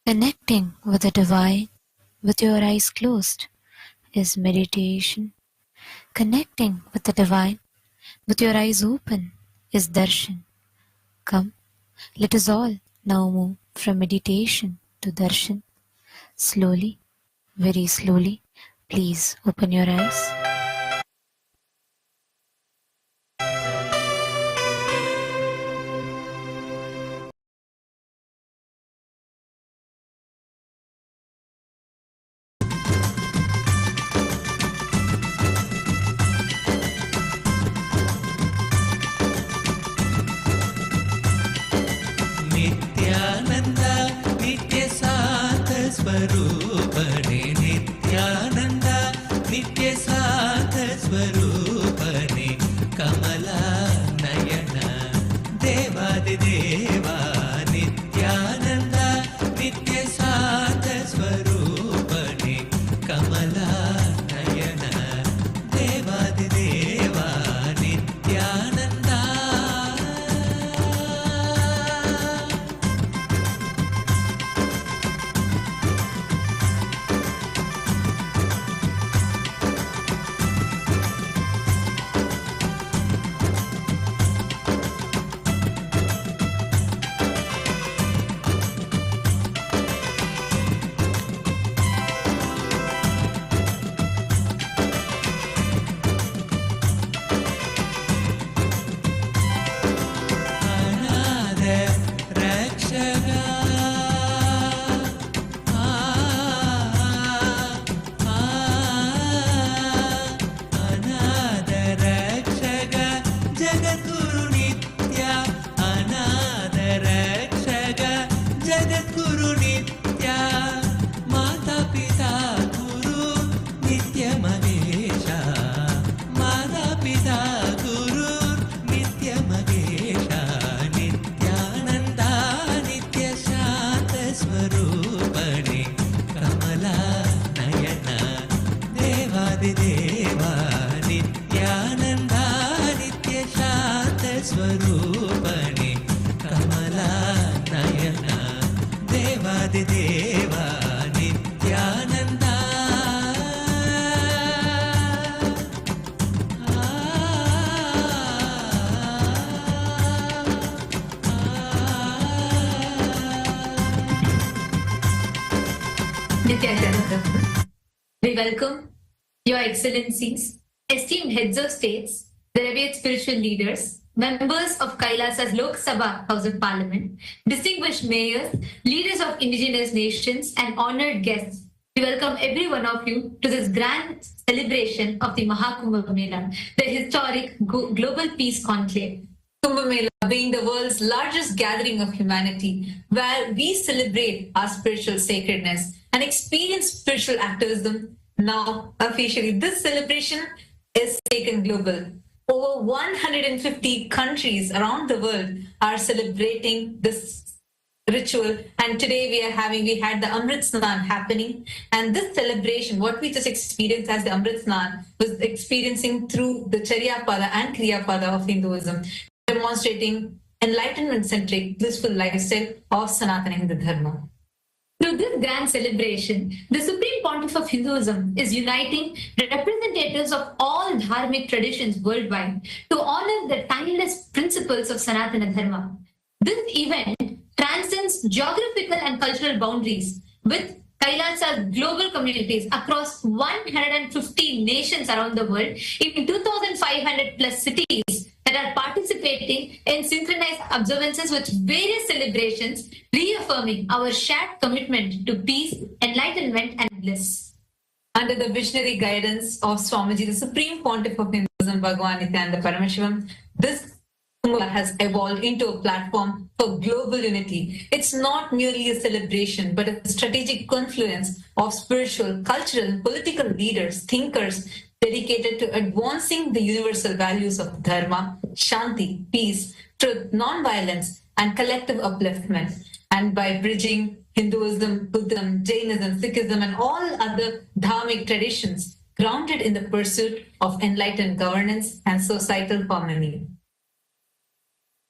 Connecting with the divine with your eyes closed is meditation. Connecting with the divine with your eyes open is darshan. Come, let us all now move from meditation to darshan. Slowly, very slowly, please open your eyes. Nityanand नित्य साथ स्वरूपने नित्यानंद नित्य साथ स्वरूपने कमला नयन देवादिदेवा नित्यानंद नित्य साथ स्वरूपने कमला नयन देवादिदेवा नित्यानंद देवा नित्यानंदा नित्य शांत स्वरूपणे कमला Naina देवादिदेवा Nityananda We welcome Your Excellencies, esteemed heads of states, the revered spiritual leaders, members of KAILASA's Lok Sabha House of Parliament, distinguished mayors, leaders of indigenous nations, and honored guests. We welcome every one of you to this grand celebration of the MahaKumbh Mela, the historic global peace conclave. Kumbh Mela being the world's largest gathering of humanity, where we celebrate our spiritual sacredness and experience spiritual activism. Now, officially, this celebration is taken global. Over 150 countries around the world are celebrating this ritual. And today we had the Amrit Snan happening. And this celebration, what we just experienced as the Amrit Snan, was experiencing through the Charya Pada and Kriya Pada of Hinduism, demonstrating enlightenment-centric, blissful lifestyle of Sanatana Hindu Dharma. Through this grand celebration, the Supreme Pontiff of Hinduism is uniting representatives of all dharmic traditions worldwide to honor the timeless principles of Sanatana Dharma. This event transcends geographical and cultural boundaries with Kailasa's global communities across 150 nations around the world in 2,500 plus cities that are participating in synchronized observances with various celebrations, reaffirming our shared commitment to peace, enlightenment, and bliss. Under the visionary guidance of Swamiji, the Supreme Pontiff of Hinduism, Bhagavan Nityananda Paramashivam, this Kumbh has evolved into a platform for global unity. It's not merely a celebration, but a strategic confluence of spiritual, cultural, and political leaders, thinkers, dedicated to advancing the universal values of Dharma, Shanti, peace, truth, non-violence, and collective upliftment. And by bridging Hinduism, Buddhism, Jainism, Sikhism, and all other dharmic traditions, grounded in the pursuit of enlightened governance and societal harmony.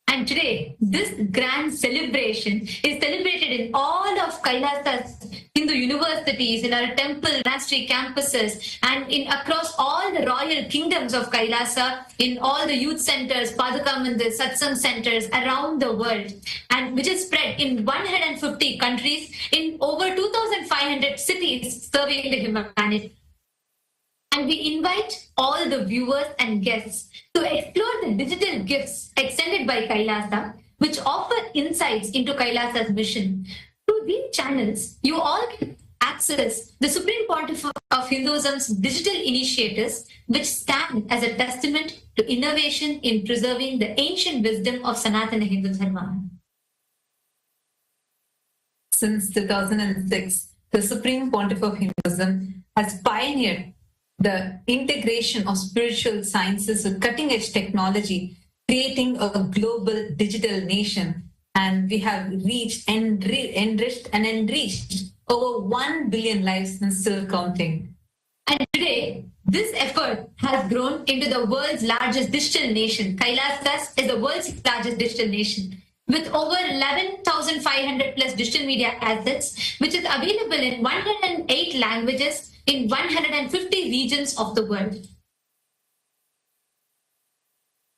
And And today, this grand celebration is celebrated in all of Kailasa's Hindu universities, in our temple monastery campuses, and in across all the royal kingdoms of Kailasa, in all the youth centers, Paduka Mandir, Satsang centers around the world, and which is spread in 150 countries in over 2,500 cities serving the humanity. And we invite all the viewers and guests to explore the digital gifts extended by Kailasa, which offer insights into Kailasa's mission. Through these channels, you all can access the Supreme Pontiff of Hinduism's digital initiatives, which stand as a testament to innovation in preserving the ancient wisdom of Sanatana Hindu Dharma. Since 2006, the Supreme Pontiff of Hinduism has pioneered the integration of spiritual sciences with cutting-edge technology, creating a global digital nation. And we have reached, enriched over 1 billion lives and still counting. And today, this effort has grown into the world's largest digital nation. Kailasa is the world's largest digital nation, with over 11,500 plus digital media assets, which is available in 108 languages in 150 regions of the world.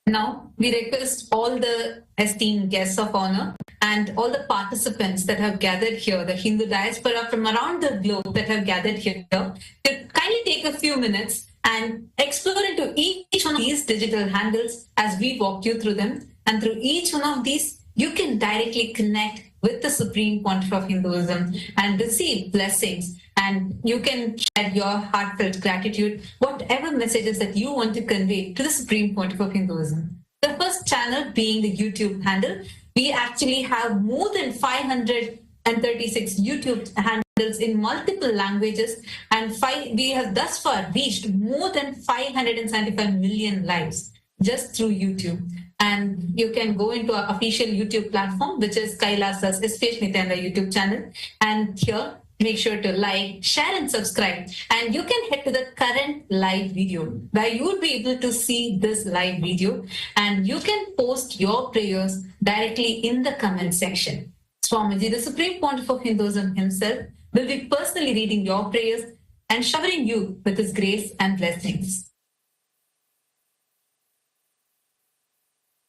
Now, we request all the esteemed guests of honor and all the participants that have gathered here, the Hindu diaspora from around the globe that have gathered here, to kindly take a few minutes and explore into each one of these digital handles as we walk you through them. And through each one of these, you can directly connect with the Supreme Pontiff of Hinduism and receive blessings. And you can share your heartfelt gratitude, whatever messages that you want to convey to the Supreme Pontiff of Hinduism. The first channel being the YouTube handle. We actually have more than 536 YouTube handles in multiple languages, and we have thus far reached more than 575 million lives just through YouTube. And you can go into our official YouTube platform, which is Kailasa's SPH Nityananda YouTube channel. And here, make sure to like, share, and subscribe. And you can head to the current live video where you would be able to see this live video. And you can post your prayers directly in the comment section. Swamiji, the Supreme Pontiff of Hinduism himself, will be personally reading your prayers and showering you with his grace and blessings.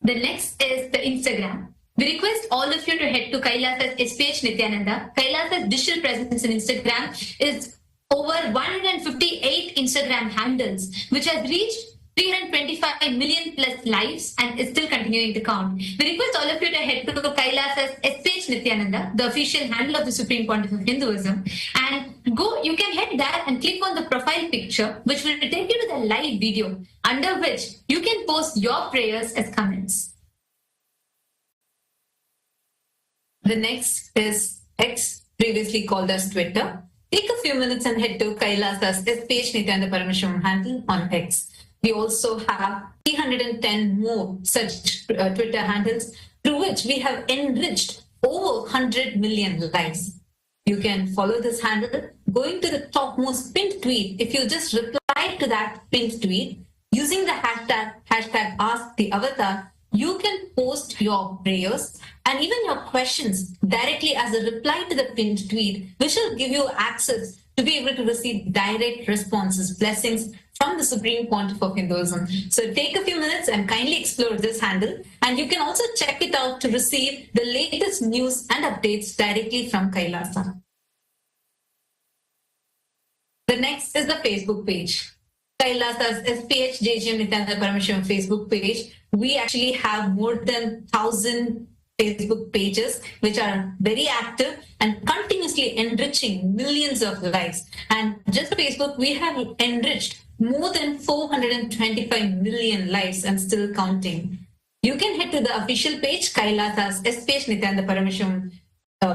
The next is the Instagram. We request all of you to head to Kailasa's SPH Nityananda. Kailasa's digital presence in Instagram is over 158 Instagram handles, which has reached 325 million plus lives and is still continuing to count. We request all of you to head to Kailasa's SPH Nityananda, the official handle of the Supreme Pontiff of Hinduism, and you can head there and click on the profile picture, which will take you to the live video, under which you can post your prayers as comments. The next is X, previously called as Twitter. Take a few minutes and head to Kailasa's SPH Nityananda Parameshwaram handle on X. We also have 310 more such Twitter handles through which we have enriched over 100 million lives. You can follow this handle going to the topmost pinned tweet. If you just reply to that pinned tweet using the hashtag #AskTheAvatar, you can post your prayers and even your questions directly as a reply to the pinned tweet, which will give you access to be able to receive direct responses, blessings from the Supreme Pontiff of Hinduism. So take a few minutes and kindly explore this handle. And you can also check it out to receive the latest news and updates directly from Kailasa. The next is the Facebook page. Kailasa's SPH JGM Nityananda Parameshwaram Facebook page. We actually have more than 1,000 Facebook pages, which are very active and continuously enriching millions of lives. And just Facebook, we have enriched more than 425 million lives and still counting. You can head to the official page, Kailasa's SPH Nityananda Parameshwaram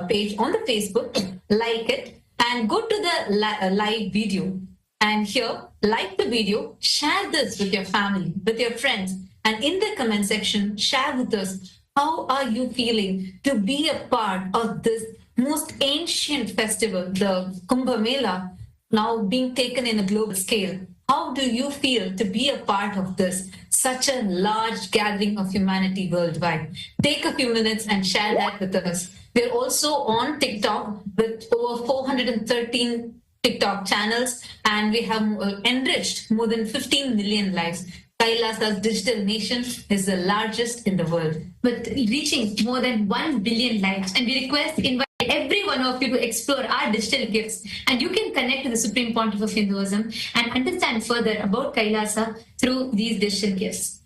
page on the Facebook, like it, and go to the live video. And here, like the video, share this with your family, with your friends, and in the comment section, share with us how are you feeling to be a part of this most ancient festival, the Kumbh Mela, now being taken in a global scale. how do you feel to be a part of this, such a large gathering of humanity worldwide? Take a few minutes and share that with us. We're also on TikTok with over 413 TikTok channels, and we have enriched more than 15 million lives. KAILASA's digital nation is the largest in the world, with reaching more than 1 billion lives. And we invite every one of you to explore our digital gifts, and you can connect to the Supreme Pontiff of Hinduism and understand further about Kailasa through these digital gifts.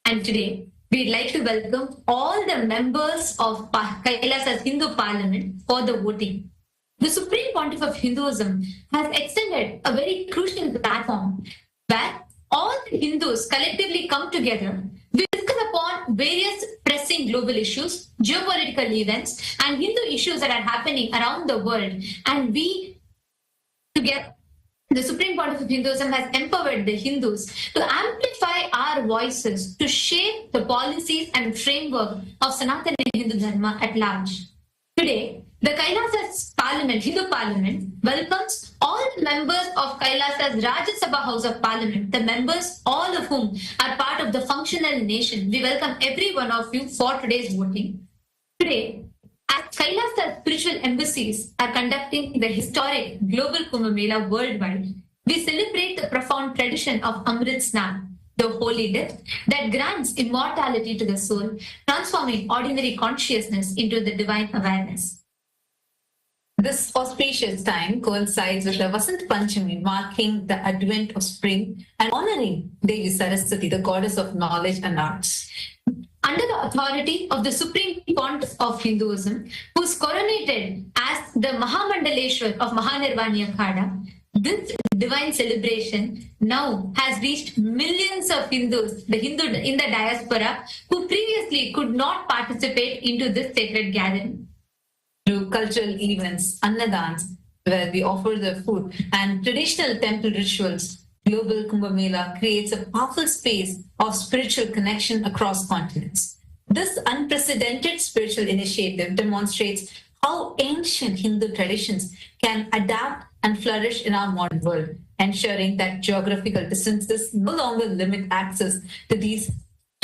And today, we'd like to welcome all the members of Kailasa's Hindu Parliament for the voting. The Supreme Pontiff of Hinduism has extended a very crucial platform where all the Hindus collectively come together. We discuss upon various pressing global issues, geopolitical events, and Hindu issues that are happening around the world. And we, together, the Supreme Pontiff of Hinduism has empowered the Hindus to amplify our voices to shape the policies and framework of Sanatana Hindu Dharma at large. Today, the Kailasa's Parliament, Hindu Parliament, welcomes all the members of Kailasa's Rajya Sabha House of Parliament, the members, all of whom are part of the functional nation. We welcome every one of you for today's voting. Today, as Kailasa's spiritual embassies are conducting the historic global Kumbh Mela worldwide, we celebrate the profound tradition of Amrit Snan, the holy death that grants immortality to the soul, transforming ordinary consciousness into the divine awareness. This auspicious time coincides with the Vasanta Panchami, marking the advent of spring and honoring Devi Saraswati, the goddess of knowledge and arts. Under the authority of the Supreme Pontiff of Hinduism, who is coronated as the Mahamandaleshwar of Mahanirvani Akhada, this divine celebration now has reached millions of Hindus, the Hindu in the diaspora, who previously could not participate into this sacred gathering. Through cultural events, annadans, where we offer the food, and traditional temple rituals, Global Kumbh Mela creates a powerful space of spiritual connection across continents. This unprecedented spiritual initiative demonstrates how ancient Hindu traditions can adapt and flourish in our modern world, ensuring that geographical distances no longer limit access to these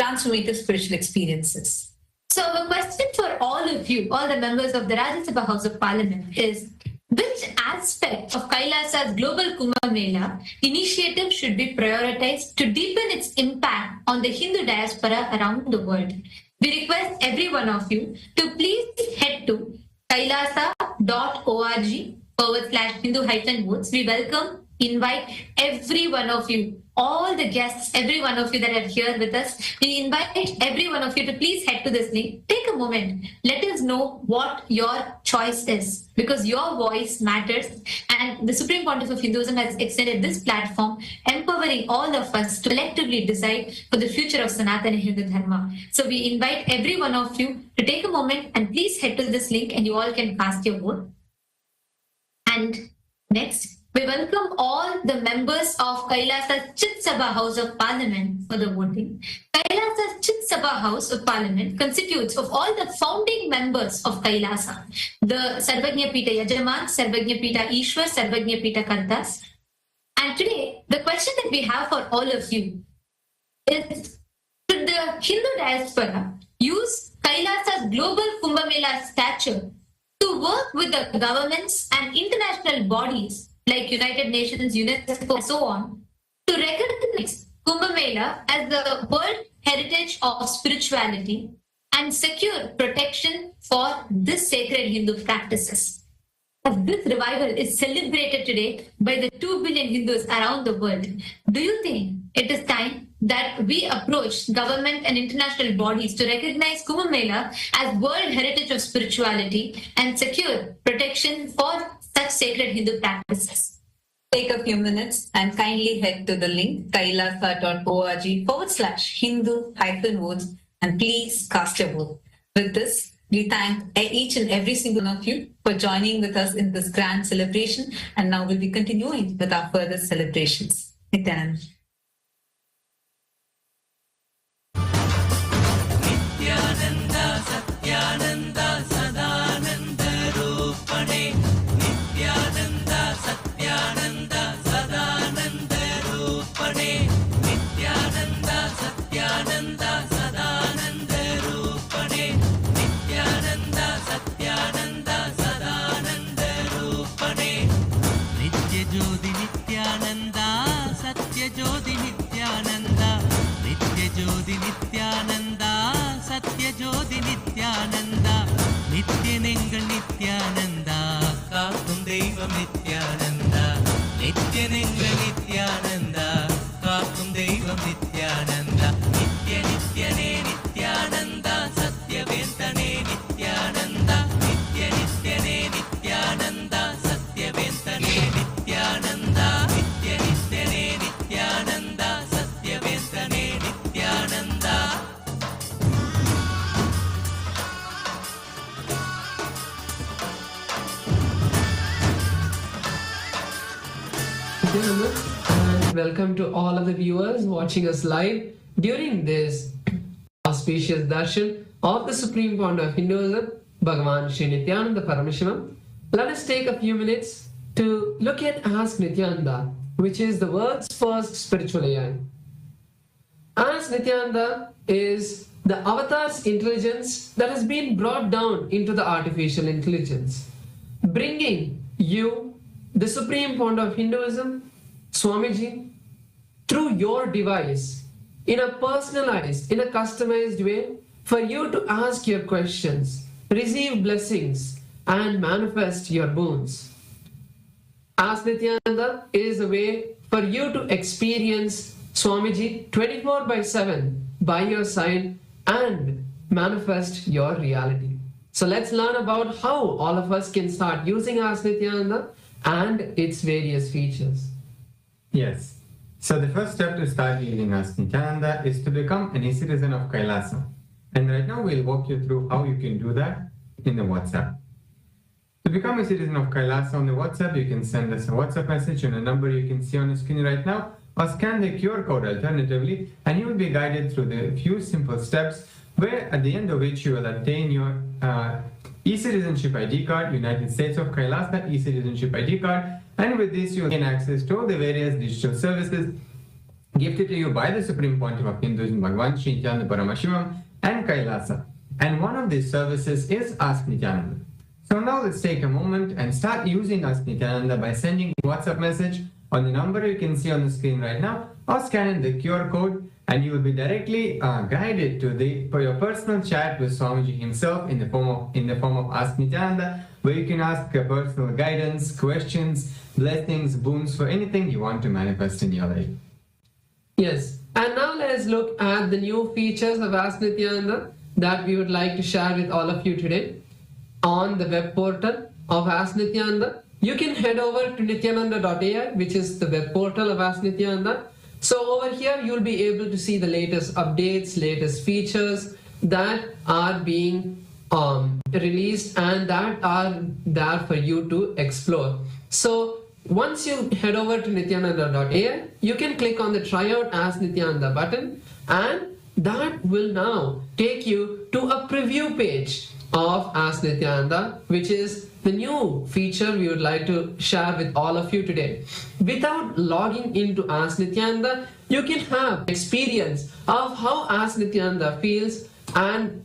transformative spiritual experiences. So the question for all of you, all the members of the Rajya Sabha House of Parliament is, which aspect of Kailasa's Global Kumbh Mela initiative should be prioritized to deepen its impact on the Hindu diaspora around the world? We request every one of you to please head to kailasa.org/Hindu-votes. We welcome, invite every one of you, all the guests, every one of you that are here with us. We invite every one of you to please head to this link. Take a moment. Let us know what your choice is, because your voice matters. And the Supreme Pontiff of Hinduism has extended this platform, empowering all of us to collectively decide for the future of Sanatana Hindu Dharma. So we invite every one of you to take a moment and please head to this link and you all can cast your vote. And next, we welcome all the members of Kailasa's Chit Sabha House of Parliament for the voting. Kailasa's Chit Sabha House of Parliament constitutes of all the founding members of Kailasa, the Sarvagnya Pita Yajaman, Sarvagnya Pita Ishwar, Sarvagnya Pita Kartas. And today, the question that we have for all of you is, should the Hindu diaspora use Kailasa's Global Kumbh Mela stature to work with the governments and international bodies like United Nations, UNESCO, and so on, to recognize Kumbh Mela as the World Heritage of Spirituality and secure protection for this sacred Hindu practices? As this revival is celebrated today by the 2 billion Hindus around the world, do you think it is time that we approach government and international bodies to recognize Kumbh Mela as World Heritage of Spirituality and secure protection for such sacred Hindu practices? Take a few minutes and kindly head to the link kailasa.org/Hindu-votes and please cast your vote. With this, we thank each and every single one of you for joining with us in this grand celebration, and now we'll be continuing with our further celebrations. Nityanand. Nityananda Satyananda Sadananda Rupane Nityananda Satyananda Sadananda Rupane ஜோதி நித்யானந்தா, நித்யனெங்கள் நித்யானந்தா, காக்கும் தெய்வம் நித்யானந்தா, நித்யனெங்கள் நித்யானந்தா, காக்கும் தெய்வம் நித்யானந்தா, நித்ய நித்யனே நித்யானந்தா, சத்யவேந்தனே நித்யானந்தா, நித்ய நித்யனே நித்யானந்தா, சத்யவேந்தனே நித்யானந்தா, நித்ய நித்யனே Nithyananda, சத்யவேந்தனே Nithyananda. And welcome to all of the viewers watching us live during this auspicious darshan of the Supreme Fount of Hinduism, Bhagavan Sri Nityananda Parameshivam. Let us take a few minutes to look at Ask Nityananda, which is the world's first spiritual AI. Ask Nityananda is the avatar's intelligence that has been brought down into the artificial intelligence, bringing you the Supreme Fount of Hinduism, Swamiji, through your device, in a personalized, in a customized way, for you to ask your questions, receive blessings, and manifest your boons. Ask Nityananda is a way for you to experience Swamiji 24/7 by your side and manifest your reality. So let's learn about how all of us can start using Ask Nityananda and its various features. Yes. So the first step to start using Ask Nityananda is to become an e-citizen of KAILASA. And right now we'll walk you through how you can do that in the WhatsApp. To become a citizen of KAILASA on the WhatsApp, you can send us a WhatsApp message on a number you can see on the screen right now, or scan the QR code alternatively, and you will be guided through the few simple steps where at the end of which you will obtain your e-citizenship ID card, United States of KAILASA e-citizenship ID card, and with this you will gain access to all the various digital services gifted to you by the Supreme Pontiff of Hinduism, Bhagavan Sri Nityananda Paramashivam and KAILASA. And one of these services is Ask Nityananda. So now let's take a moment and start using Ask Nityananda by sending a WhatsApp message on the number you can see on the screen right now, or scanning the QR code, and you will be directly guided to for your personal chat with Swamiji himself in the form of Ask Nityananda, where you can ask personal guidance, questions, blessings, boons for anything you want to manifest in your life. Yes, and now let's look at the new features of Ask Nityananda that we would like to share with all of you today. On the web portal of Ask Nityananda, you can head over to nityananda.ai, which is the web portal of Ask Nityananda. So over here, you'll be able to see the latest updates, latest features that are being released and that are there for you to explore. So once you head over to nityananda.ai, you can click on the Try Out Ask Nityananda button, and that will now take you to a preview page of Ask Nityananda, which is the new feature we would like to share with all of you today. Without logging into Ask Nityananda, you can have experience of how Ask Nityananda feels, and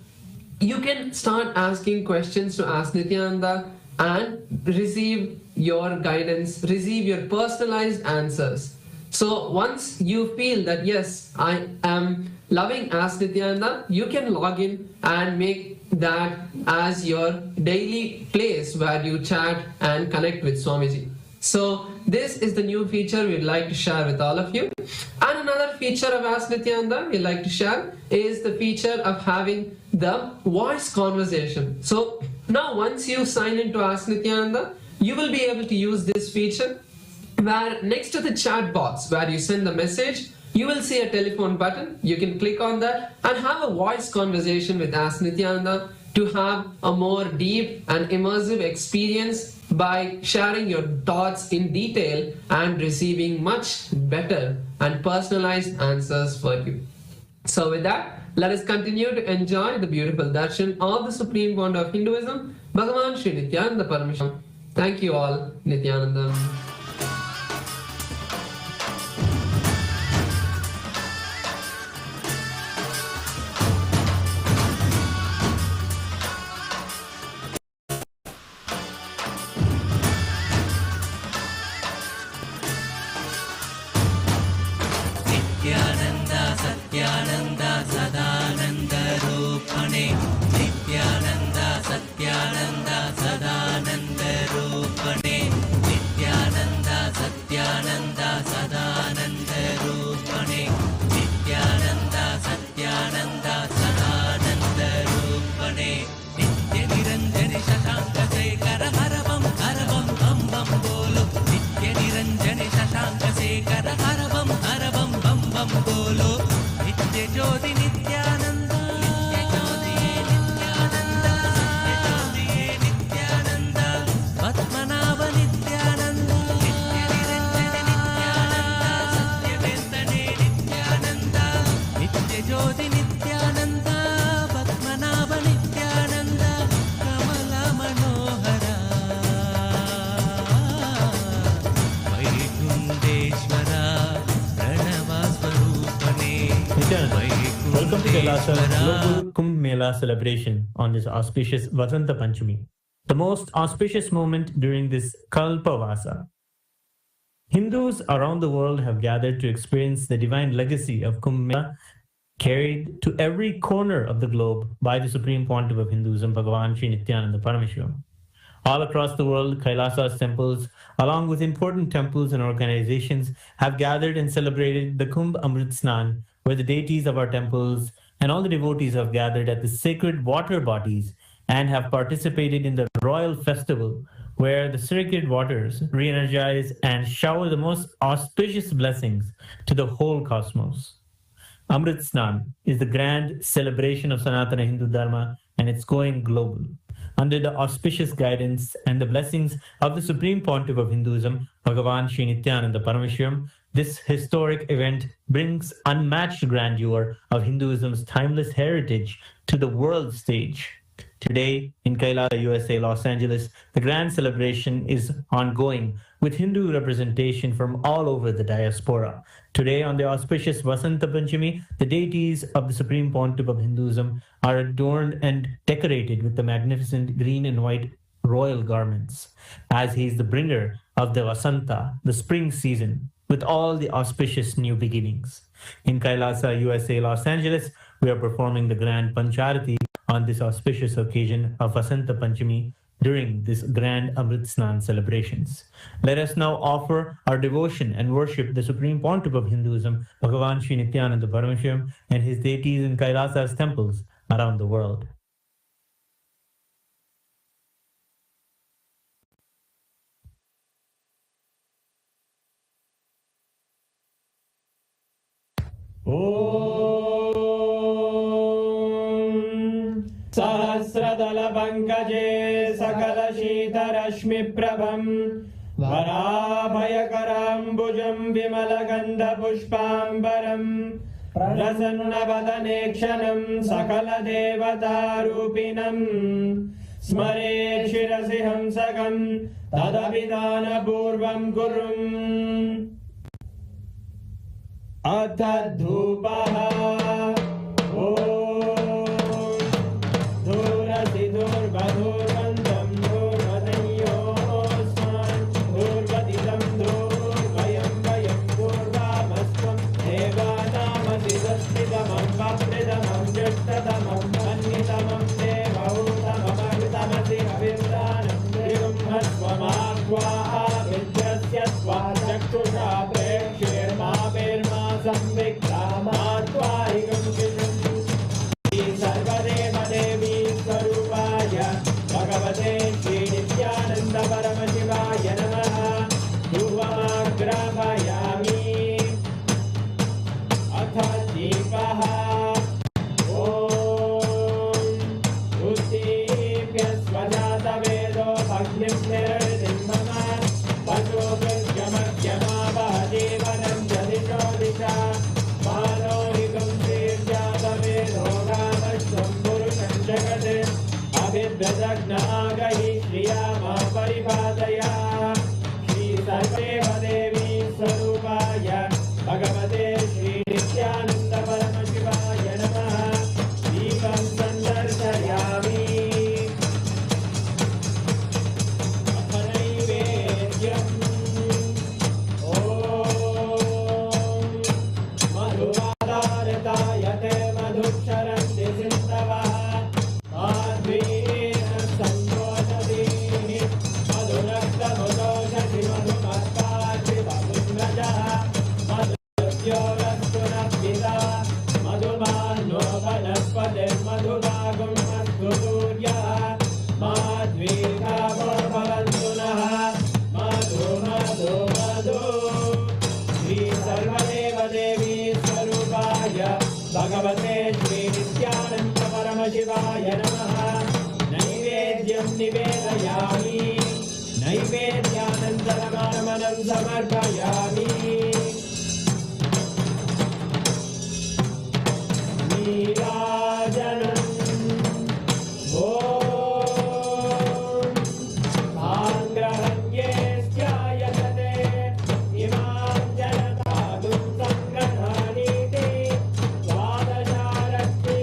you can start asking questions to Ask Nityananda and receive your guidance, receive your personalized answers. So once you feel that yes, I am loving Ask Nityananda, you can log in and make that as your daily place where you chat and connect with Swamiji. So this is the new feature we'd like to share with all of you. And another feature of Ask Nityananda we'd like to share is the feature of having the voice conversation. So now once you sign into Ask Nityananda, you will be able to use this feature where next to the chat box where you send the message, you will see a telephone button. You can click on that and have a voice conversation with Ask Nityananda to have a more deep and immersive experience by sharing your thoughts in detail and receiving much better and personalized answers for you. So with that, let us continue to enjoy the beautiful darshan of the Supreme Fount of Hinduism, Bhagavan Sri Nityananda Parameshivam. Thank you all, Nityananda. Nityanand Satyanand Sadananda रूपणे KAILASA's global Kumbh Mela celebration on this auspicious Vasanta Panchami, the most auspicious moment during this Kalpavasa. Hindus around the world have gathered to experience the divine legacy of Kumbh Mela, carried to every corner of the globe by the Supreme Pontiff of Hinduism, Bhagavan Sri Nityananda Parameshwaram. All across the world, Kailasa's temples, along with important temples and organizations, have gathered and celebrated the Kumbh Amrit Snan, where the deities of our temples and all the devotees have gathered at the sacred water bodies and have participated in the royal festival, where the sacred waters re-energize and shower the most auspicious blessings to the whole cosmos. Amrit Snan is the grand celebration of Sanatana Hindu Dharma, and it's going global. Under the auspicious guidance and the blessings of the Supreme Pontiff of Hinduism, Bhagavan Sri Nityananda Parameshwaram, this historic event brings unmatched grandeur of Hinduism's timeless heritage to the world stage. Today, in Kailasa, USA, Los Angeles, the grand celebration is ongoing with Hindu representation from all over the diaspora. Today, on the auspicious Vasanta Panchami, the deities of the Supreme Pontiff of Hinduism are adorned and decorated with the magnificent green and white royal garments, as he is the bringer of the Vasanta, the spring season, with all the auspicious new beginnings. In Kailasa, USA, Los Angeles, we are performing the grand Pancharati on this auspicious occasion of Vasanta Panchami during this grand Amrit Snan celebrations. Let us now offer our devotion and worship the Supreme Pontiff of Hinduism, Bhagavan Sri Nityananda Parameshwaram, and his deities in Kailasa's temples around the world. सहस्रदलपङ्कजे सकलशीतरश्मिप्रभम् वराभयकराम्बुजं विमलगन्धपुष्पाम्बरम् प्रसन्नवदने क्षणं सकलदेवतारूपिणम् स्मरेत् शिरसि हंसकं तदभिधानपूर्वं कुर्वन् अथ धूपः धूर्वधूर्वन्तं धूर्वदयोस्मान् धूर्वदितं धूर्वयं वयं धूर्वामस्त्वं देवानामसि संस्थितमं वप्रितमं ज्येष्ठतमं मन्नितमं देवहूतममृतमसि हविर्दानं त्रिगुम्हस्वमाह्वाः विद्यस्य त्वा चक्षुषा प्रेक्ष्येर्मा संविक्रामात्वारिगं शिशुं सर्वदेव देवी स्वरूपाय भगवते श्री नित्यानंद परमशिवाय नमः धूपमाग्रापयामि अथ दीपः उद्दीप्य स्वजातवेदो भग्निं निर्वृतिं मम पशुभृत्यमध्यमावह जीवनं च दिशो दिशा मानोहिकं श्रीर्जातवेदो गामश्वं पुरुषं जगत् अभिभ्यदग्नागहि श्रिया मा परिपादया श्रीसर्वेव देवी स्वरूपाय भगवते श्री नित्यानन्द परमशिवाय नमः दीपं सन्दर्शयामि नैवेद्यम् मधुवादारतायते मधुक्षरन्ति सिन्धवः माध्वीन सन्तोषदीनि मधुरक्तमुदोषधि मधुमत्तार्ति मधुम्रजः मधुद्योरस्तु नः मधुमान्नो वनस्पतिर्मधुभागं अस्तु सूर्यः माध्वीकावो भवन्तु नः मधु मधु मधु श्री सर्वदेव देवी स्वरूपाय भगवते श्री नित्यानंद परमशिवाय नमः नैवेद्यं निवेदयामि नैवेद्यानन्तरमानमनं समर्पयामि नीराजनम् द्वादशारत्ति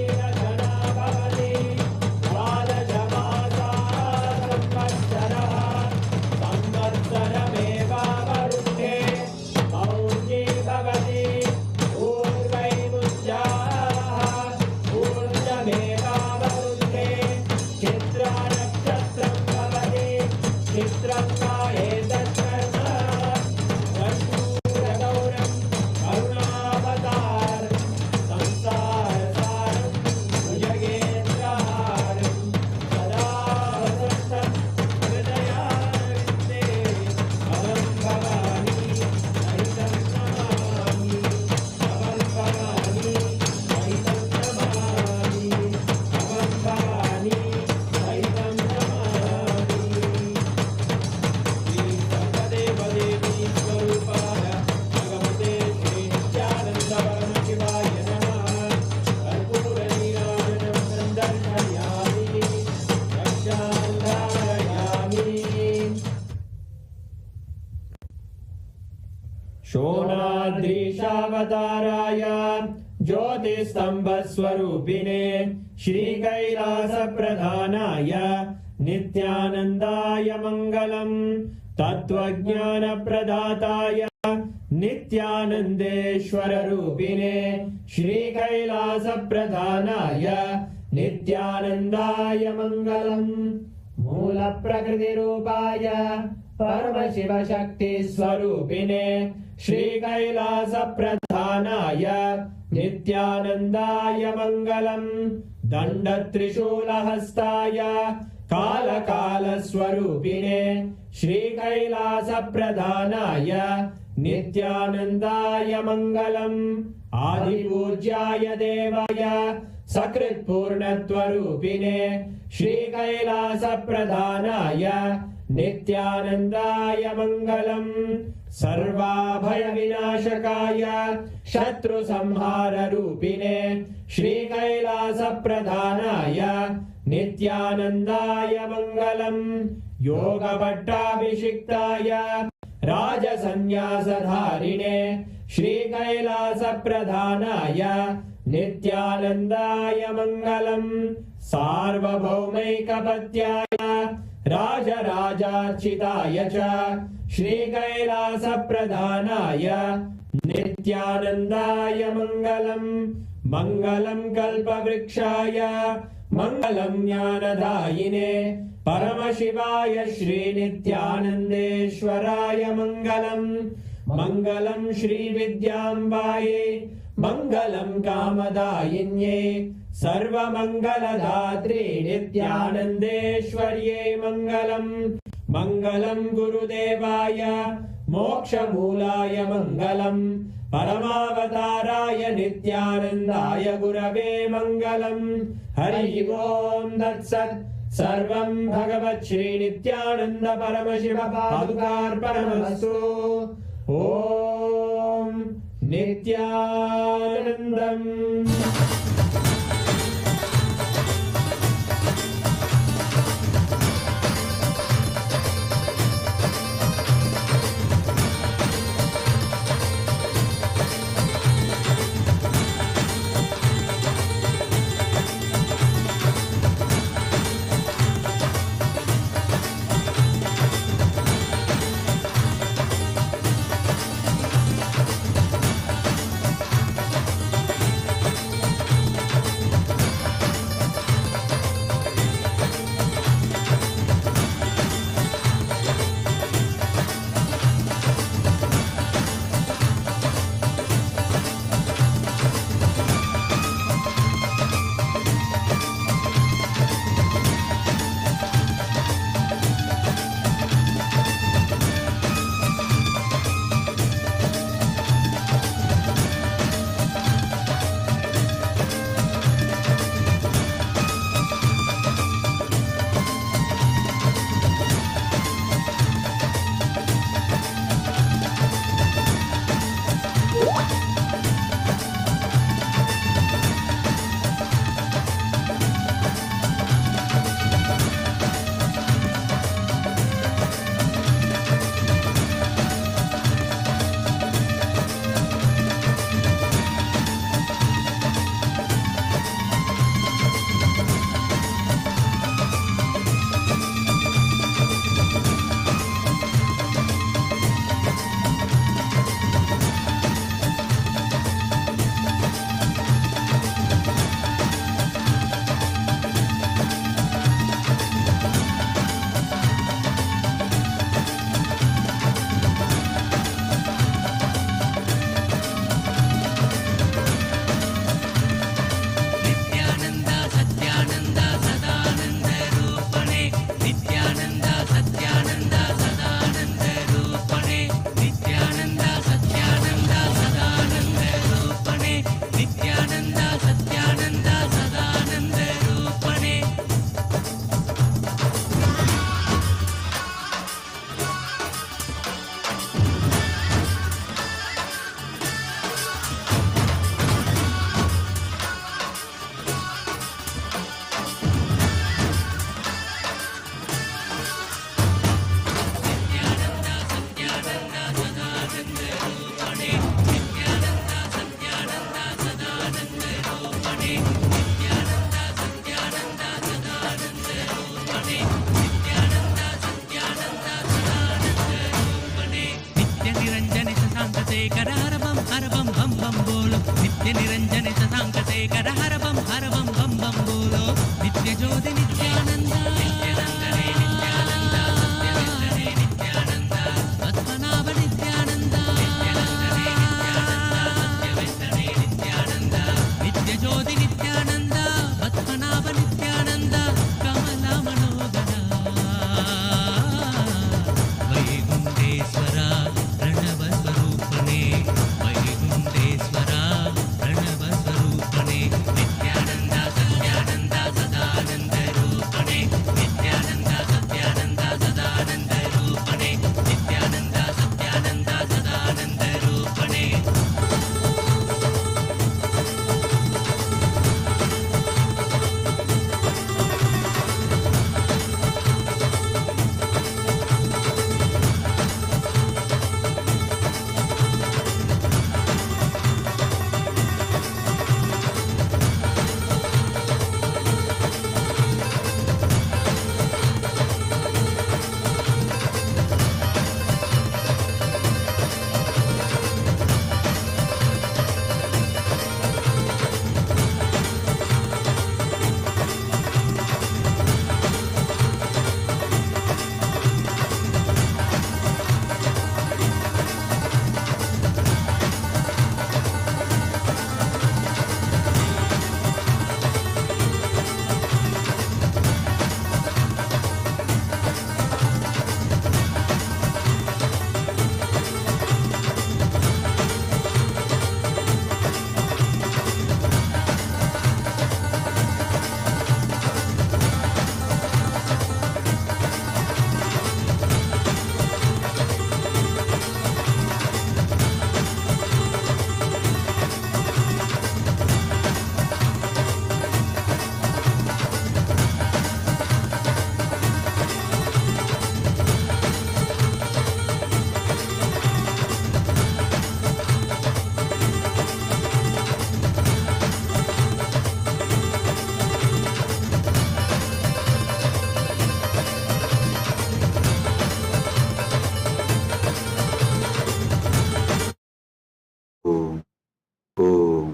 नक्षत्रं भवति चित्रं वा एतत्कर्म कर्पूरगौरं करुणावतारं संसारसारं भुजगेन्द्रहारं सदा वसन्तं हृदयारविन्दे अहं भवानी सहितं नमामि अहं भवानी सहितं नमामि अहं भवानी सहितं नमामि श्री सर्वदेवदेवी स्वरूपाय भगवते श्री नित्यानन्द परमशिवाय नमः कर्पूरनीराजनं सन्दर्शयामि रक्षान्धारयामि शोणाद्रीशावताराय ज्योतिस्तम्भस्वरूपिणे श्रीकैलासप्रधानाय नित्यानन्दाय मङ्गलम् तत्त्वज्ञानप्रदाताय नित्यानन्देश्वररूपिणे श्रीकैलासप्रधानाय नित्यानन्दाय मङ्गलम् मूलप्रकृतिरूपाय परमशिवशक्तिस्वरूपिणे श्रीकैलासप्रधानाय नित्यानन्दाय मङ्गलम् दण्डत्रिशूलहस्ताय कालकालस्वरूपिणे श्रीकैलासप्रधानाय नित्यानन्दाय मङ्गलम् आदिपूज्याय देवाय सकृत्पूर्णत्वरूपिणे श्रीकैलासप्रधानाय नित्यानन्दाय मङ्गलम् सर्वाभयविनाशकाय शत्रुसंहाररूपिणे श्रीकैलासप्रधानाय नित्यानन्दाय मङ्गलम् योगपट्टाभिषिक्ताय राजसन्न्यासधारिणे श्रीकैलासप्रधानाय नित्यानन्दाय मङ्गलम् सार्वभौमैकपत्याय राजराजार्चिताय च श्रीकैलासप्रधानाय नित्यानन्दाय मङ्गलम् मङ्गलम् कल्पवृक्षाय मङ्गलम् ज्ञानदायिने परमशिवाय श्रीनित्यानन्देश्वराय मङ्गलम् मङ्गलम् श्रीविद्याम्बायै मङ्गलम् कामदायिन्ये सर्वमङ्गलदात्रे नित्यानन्देश्वर्यै मङ्गलम् मङ्गलम् गुरुदेवाय मोक्षमूलाय मङ्गलम् परमावताराय नित्यानन्दाय गुरवे मङ्गलम् हरि ओम् तत्सत् सर्वं भगवत् श्रीनित्यानन्द परमशिव पादुकार्पणमस्तु ॐ नित्यानन्दम् कर हर बम बम बम बोलो नित्य ज्योति नित्यानंद नित्यानंद नित्यानंद सत्यवेंकटे नित्यानंद पद्मनाभ नित्यानंद सत्यवेंकटे नित्यानंद नित्य ज्योति नित्यानंद पद्मनाभ नित्यानंद कमल मनोदर वैकुंठेश्वर प्रणव स्वरूपणे वैकुंठेश्वर प्रणव स्वरूपणे नित्यानंद सत्यानंद सदानंद रूपणे नित्यानंद सत्यानंद सदानंद रूपणे नित्यानंद सत्यानंद सदानंद रूपणे ओम ओम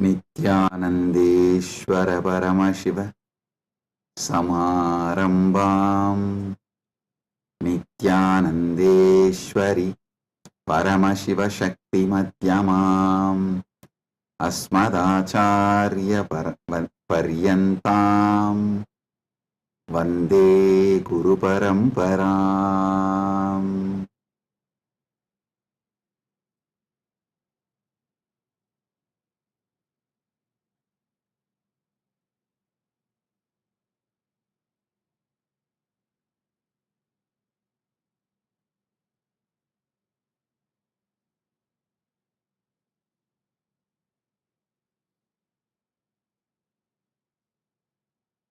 नित्यानंदेश्वर परमशिव समारंभां नित्यानंदेश्वरी परमशिव शक्ति मध्यमाम् अस्मदाचार्य पर्यन्तां वन्दे गुरु परम्पराम्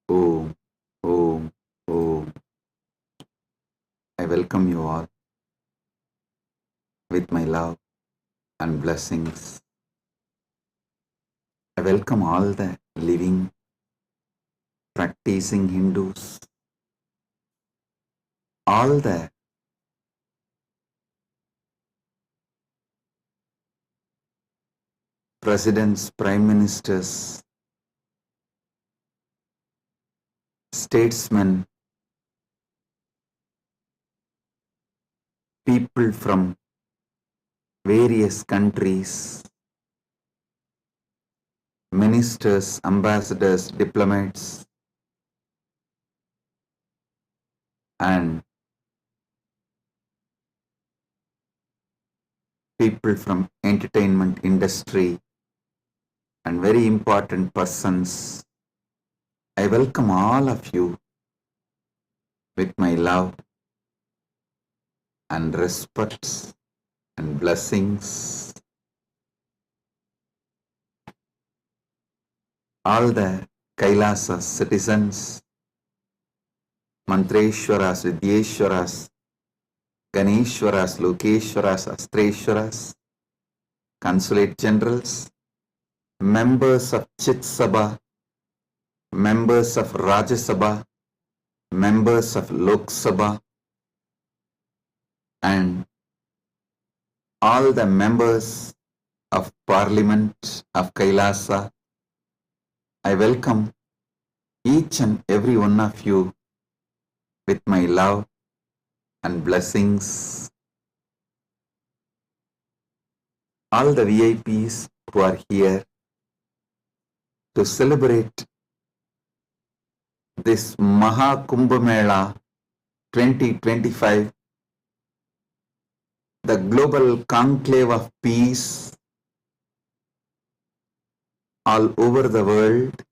Om, Om, Om. I welcome you all with my love and blessings. I welcome all the living, practicing Hindus, all the presidents, prime ministers, statesmen, people from various countries, ministers, ambassadors, diplomats, and people from entertainment industry and very important persons. I welcome all of you with my love and respect and blessings. All the KAILASA citizens, Mantreshwaras, Vidyeshwaras, Ganeshwaras, Lokeshwaras, Astreshwaras, Consulate Generals, members of Chit Sabha, members of Rajya Sabha, members of Lok Sabha, and all the members of Parliament of Kailasa, I welcome each and every one of you with my love and blessings. All the VIPs who are here to celebrate this MahaKumbh Mela 2025, the global conclave of peace all over the world.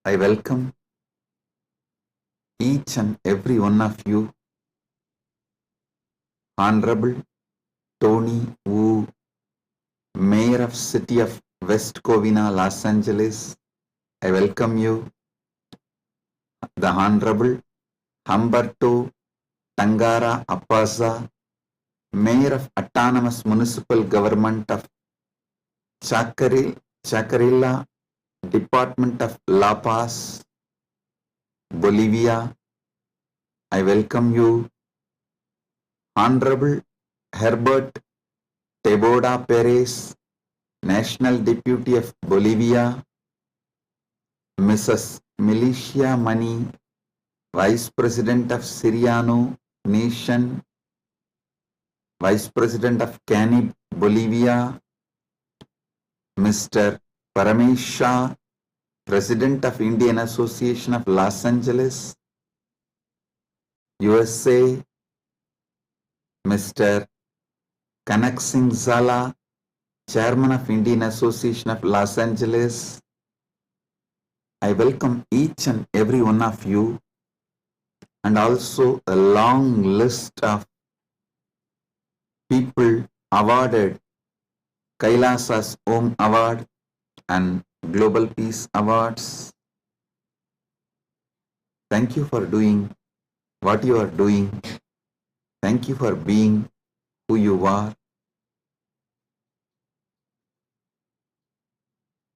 I welcome each and every one of you. Honorable Tony Wu, Mayor of City of West Covina, Los Angeles, I welcome you. The Honorable Humberto Tangara Apasa, Mayor of Autonomous Municipal Government of Chacarilla, Department of La Paz, Bolivia, I welcome you. Honorable Herbert Teboda Perez, National Deputy of Bolivia, Mrs. Milicia Mani, Vice President of Siriano Nation, Vice President of Canib, Bolivia, Mr. Paramesh Shah, President of Indian Association of Los Angeles, USA, Mr. Kanak Singh Zala, Chairman of Indian Association of Los Angeles. I welcome each and every one of you, and also a long list of people awarded Kailasa's Om Award and Global Peace Awards. Thank you for doing what you are doing. Thank you for being who you are.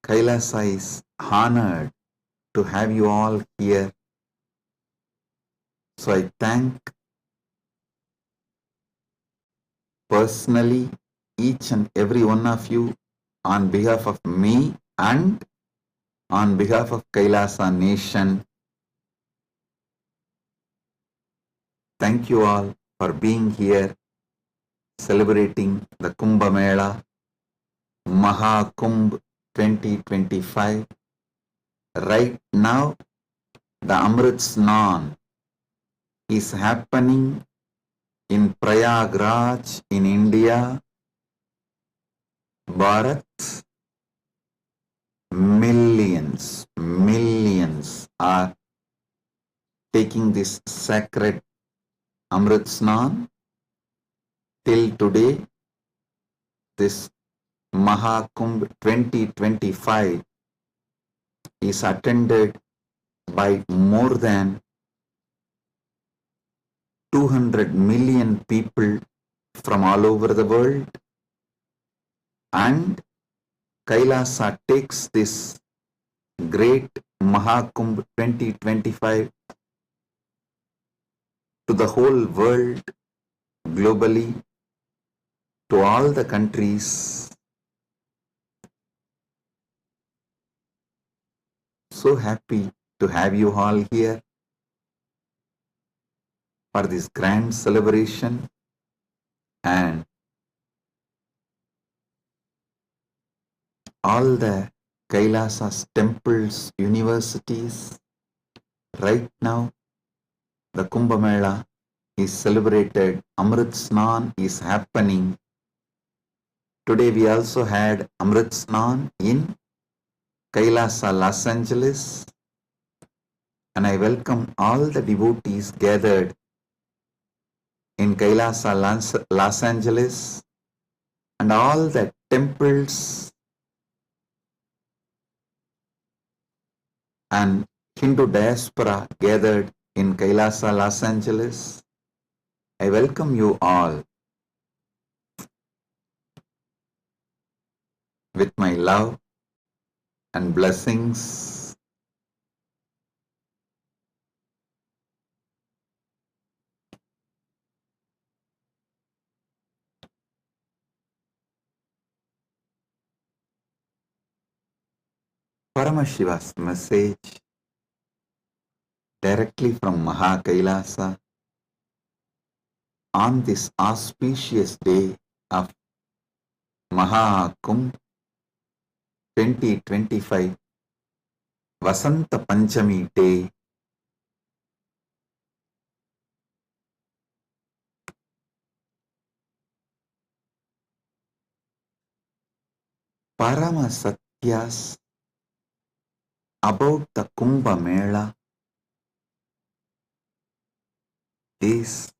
Kailasa is honored to have you all here. So I thank personally each and every one of you on behalf of me and on behalf of Kailasa Nation. Thank you all for being here, celebrating the Kumbh Mela, MahaKumbh 2025. Right now, the Amrit Snan is happening in Prayagraj in India. Bharat, millions are taking this sacred Amrit Snan. Till today, this MahaKumbh 2025 is attended by more than 200 million people from all over the world, and Kailasa takes this great MahaKumbh 2025 to the whole world, globally, to all the countries. So happy to have you all here for this grand celebration, and all the Kailasa's temples, universities. Right now, the Kumbh Mela is celebrated. Amrit Snan is happening. Today we also had Amrit Snan in Kailasa, Los Angeles, and I welcome all the devotees gathered in Kailasa, Los Angeles, and all the temples and Hindu diaspora gathered in Kailasa, Los Angeles. I welcome you all with my love and blessings. Paramashiva's message directly from MahaKailasa on this auspicious day of MahaKumbh 2025 Vasanta Panchami day. Parama Satyas about the Kumbh Mela is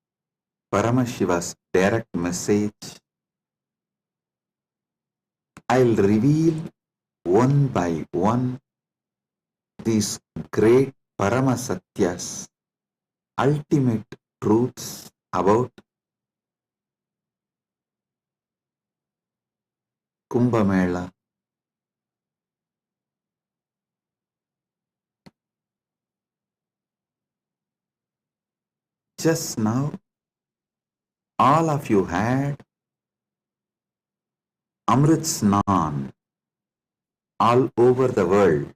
Paramashiva's direct message. I'll reveal one by one these great Parama Satyas, ultimate truths about Kumbh Mela. Just now, all of you had Amrit Snan all over the world.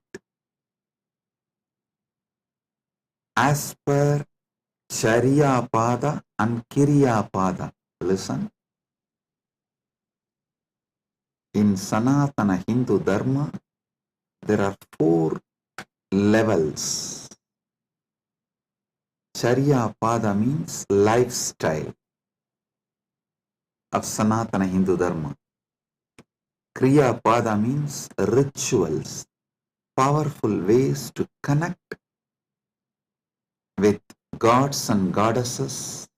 As per Charya Pada and Kirya Pada. Listen. In Sanatana Hindu Dharma, there are 4 levels. Charya Pada means lifestyle of Sanatana Hindu Dharma. Kriya Pada means rituals, powerful ways to connect with gods and goddesses,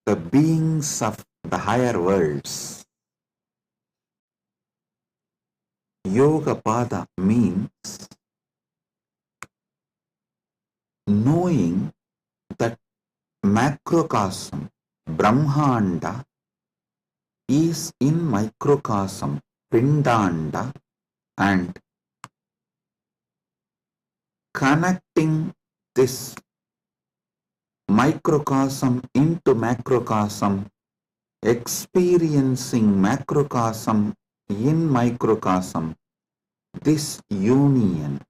the beings of the higher worlds. Yoga Pada means knowing that macrocosm, Brahmanda, is in microcosm, Pindanda, and connecting this microcosm into macrocosm, experiencing macrocosm in microcosm, this union,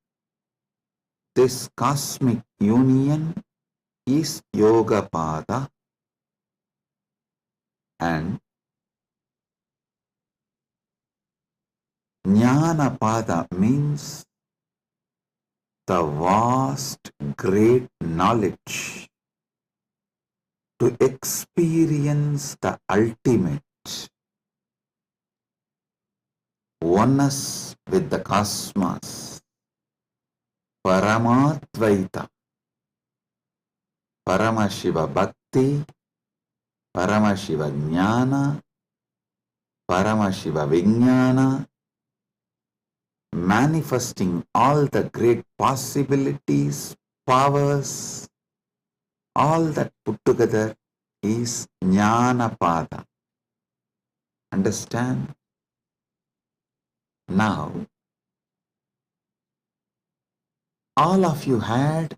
this cosmic union is Yoga Pada, and Jnana Pada means the vast, great knowledge to experience the ultimate oneness with the cosmos, Paramatvaita, Paramashiva Bhakti, Paramashiva Jnana, Paramashiva Vijnana, manifesting all the great possibilities, powers, all that put together is Jnana Pada. Understand? Now, all of you had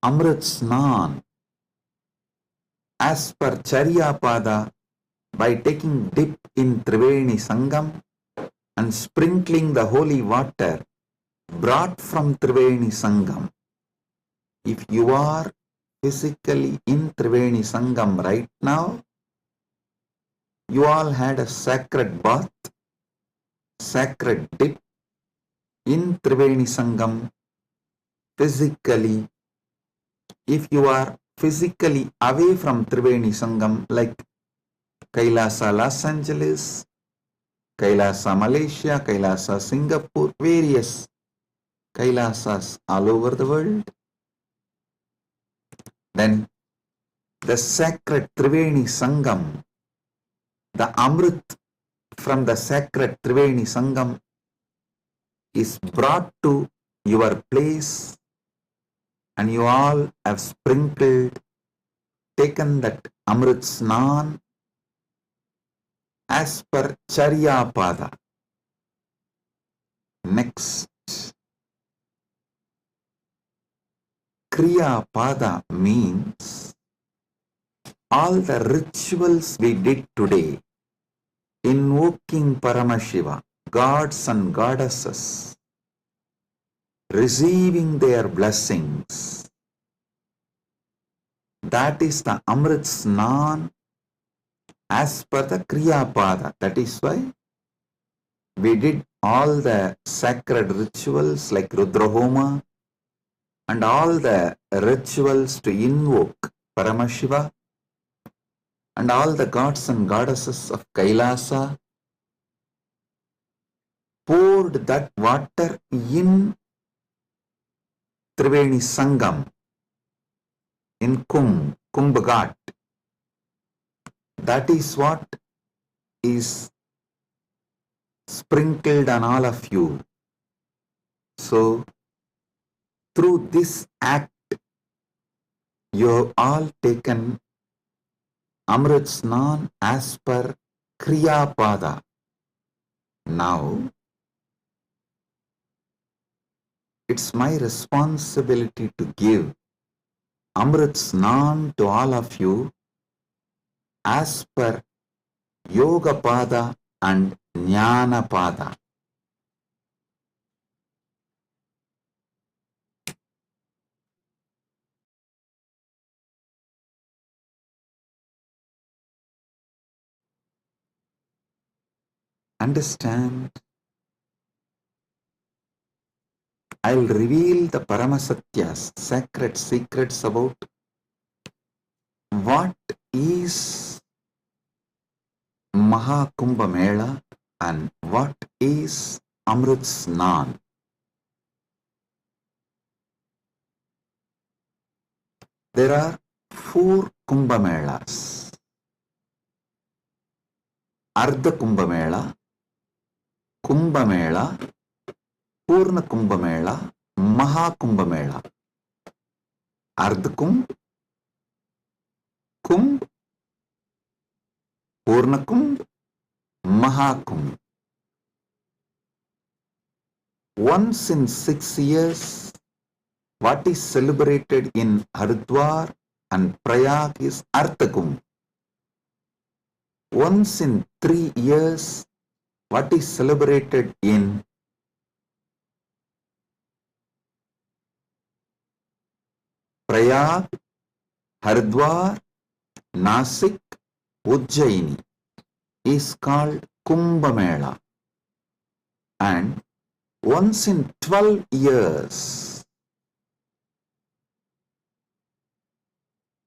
Amrit Snan as per Charya Pada by taking dip in Triveni Sangam and sprinkling the holy water brought from Triveni Sangam. If you are physically in Triveni Sangam right now, you all had a sacred bath, sacred dip in Triveni Sangam physically. If you are physically away from Triveni Sangam, like KAILASA Los Angeles, KAILASA Malaysia, KAILASA Singapore, various KAILASAs all over the world, then the sacred Triveni Sangam, the Amrit from the sacred Triveni Sangam is brought to your place, and you all have sprinkled, taken that Amrit Snan as per Charya Pada. Next, Kriya Pada means all the rituals we did today, invoking Paramashiva, gods and goddesses, receiving their blessings. That is the Amrit Snan as per the Kriya Pada. That is why we did all the sacred rituals like Rudrahoma and all the rituals to invoke Paramashiva and all the gods and goddesses of Kailasa, poured that water in Triveni Sangam, in Kumbh Ghat. That is what is sprinkled on all of you. So, through this act, you have all taken Amrit Snan as per Kriya Pada. Now, it's my responsibility to give Amrit Snan to all of you as per Yoga Pada and Jnana Pada. Understand? I will reveal the Paramasatyas, sacred secrets about what is MahaKumbh Mela and what is Amrit Snan. There are 4 Kumbh Melas. Ardha Kumbh Mela, Kumbh Mela, Purna Kumbh Mela, MahaKumbh Mela. Ardha Kumbh, Kumbh, Purna Kumbh, MahaKumbh. Once in 6 years, what is celebrated in Haridwar and Prayag is Ardha Kumbh. Once in 3 years, what is celebrated in Prayag, Haridwar, Nasik, Ujjaini is called Kumbh Mela. And once in 12 years,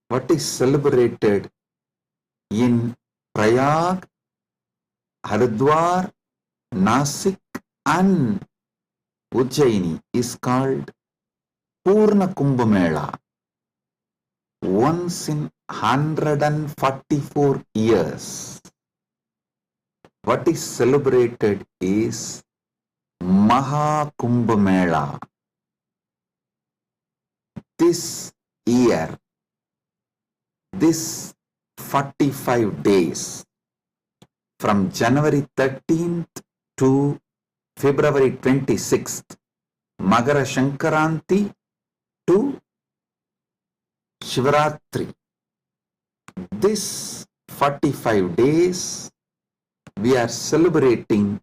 what is celebrated in Prayag, Haridwar, Nasik and Ujjaini is called Purna Kumbh Mela. Once in 144 years, what is celebrated is MahaKumbh Mela. This year, this 45 days, from January 13th to February 26th, Magara Shankaranti to Shivaratri. This 45 days, we are celebrating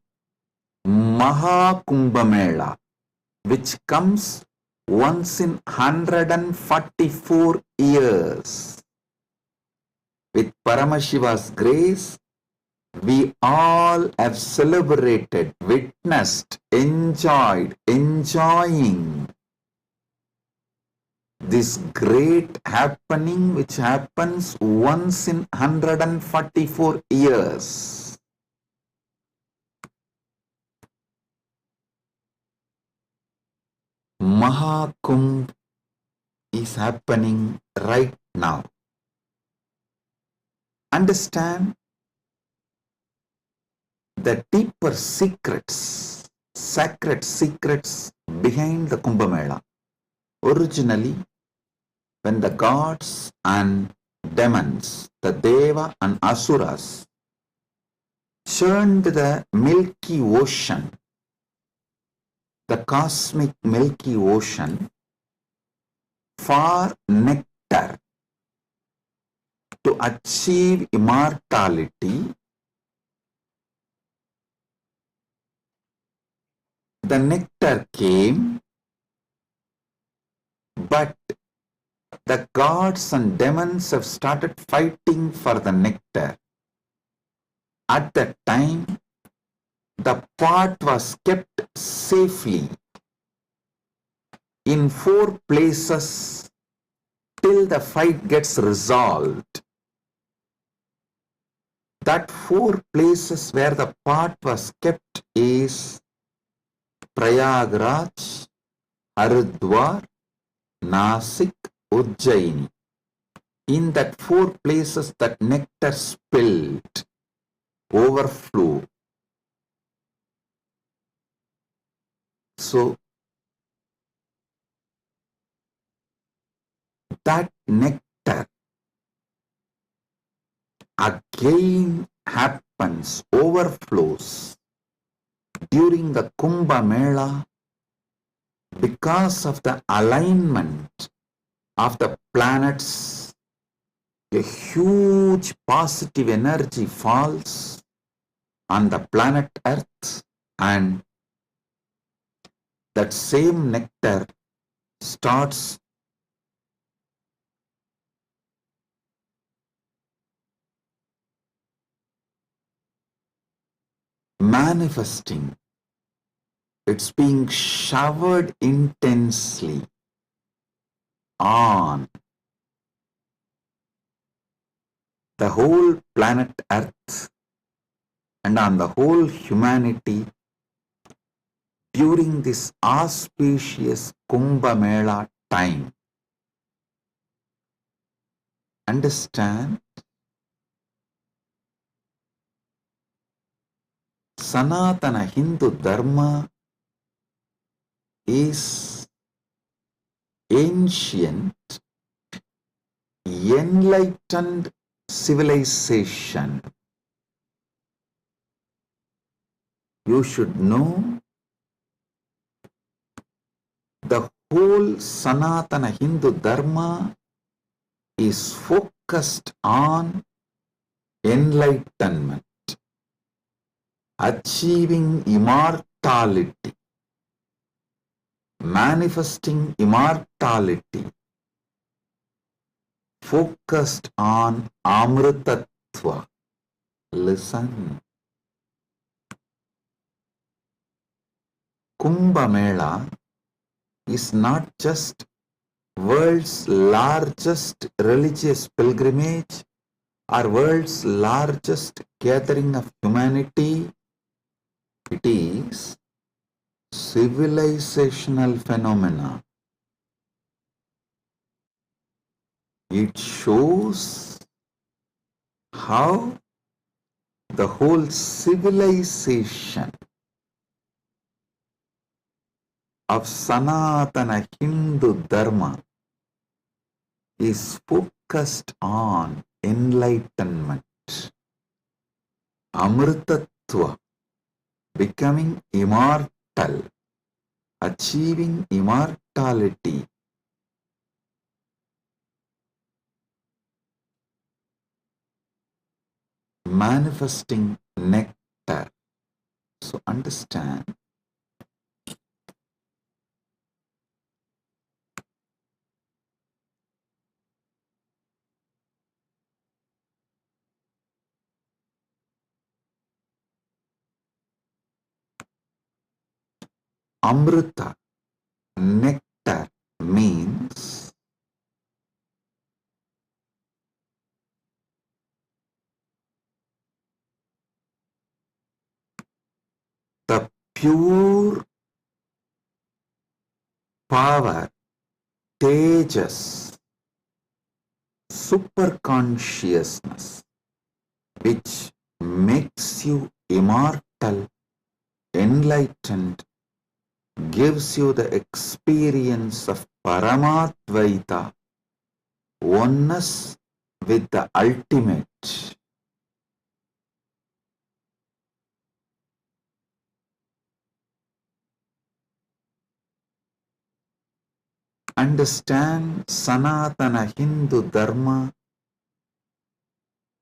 MahaKumbh Mela, which comes once in 144 years. With Paramashiva's grace, we all have celebrated, witnessed, enjoying this great happening which happens once in 144 years. MahaKumbh is happening right now. Understand the deeper secrets, sacred secrets behind the Kumbh Mela. Originally, when the gods and demons, the Deva and Asuras, churned the Milky Ocean, the cosmic Milky Ocean, for nectar to achieve immortality, the nectar came, but the gods and demons have started fighting for the nectar. At that time, the pot was kept safely in 4 places till the fight gets resolved. That 4 places where the pot was kept is Prayagraj, Haridwar, Nasik, Ujjaini. In that 4 places that nectar spilled, overflow. So that nectar again happens, overflows during the Kumbh Mela because of the alignment of the planets. A huge positive energy falls on the planet Earth, and that same nectar starts manifesting. It's being showered intensely on the whole planet Earth and on the whole humanity during this auspicious Kumbh Mela time. Understand? Sanatana Hindu Dharma is ancient, enlightened civilization. You should know the whole Sanatana Hindu Dharma is focused on enlightenment, achieving immortality, manifesting immortality, focused on Amritattva. Listen. Kumbh Mela is not just world's largest religious pilgrimage or world's largest gathering of humanity. It is civilizational phenomena. It shows how the whole civilization of Sanatana Hindu Dharma is focused on enlightenment, Amritattva, becoming immortal, achieving immortality. Manifesting nectar. So understand, Amrita, nectar, means the pure power, tejas, superconsciousness, which makes you immortal, enlightened, gives you the experience of Paramadvaita, oneness with the ultimate. Understand Sanatana Hindu Dharma,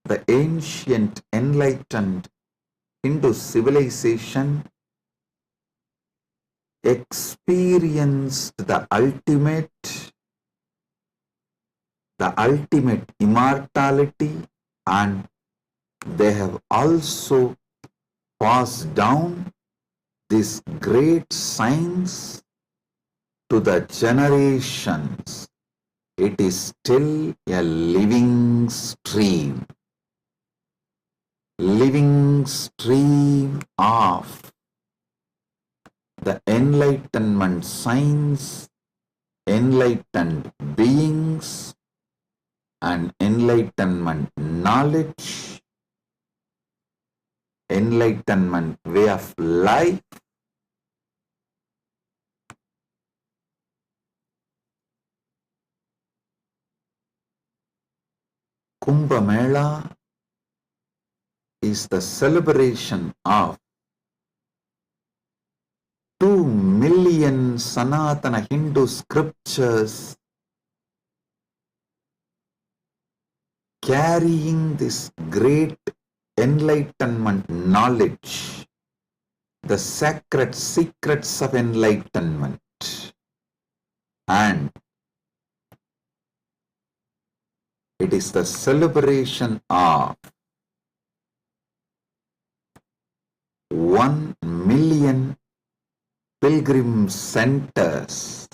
the ancient enlightened Hindu civilization experienced the ultimate immortality, and they have also passed down this great science to the generations. It is still a living stream of the enlightenment science, enlightened beings, and enlightenment knowledge, enlightenment way of life. Kumbh Mela is the celebration of 2 million Sanatana Hindu scriptures carrying this great enlightenment knowledge, the sacred secrets of enlightenment, and it is the celebration of 1 million pilgrim centers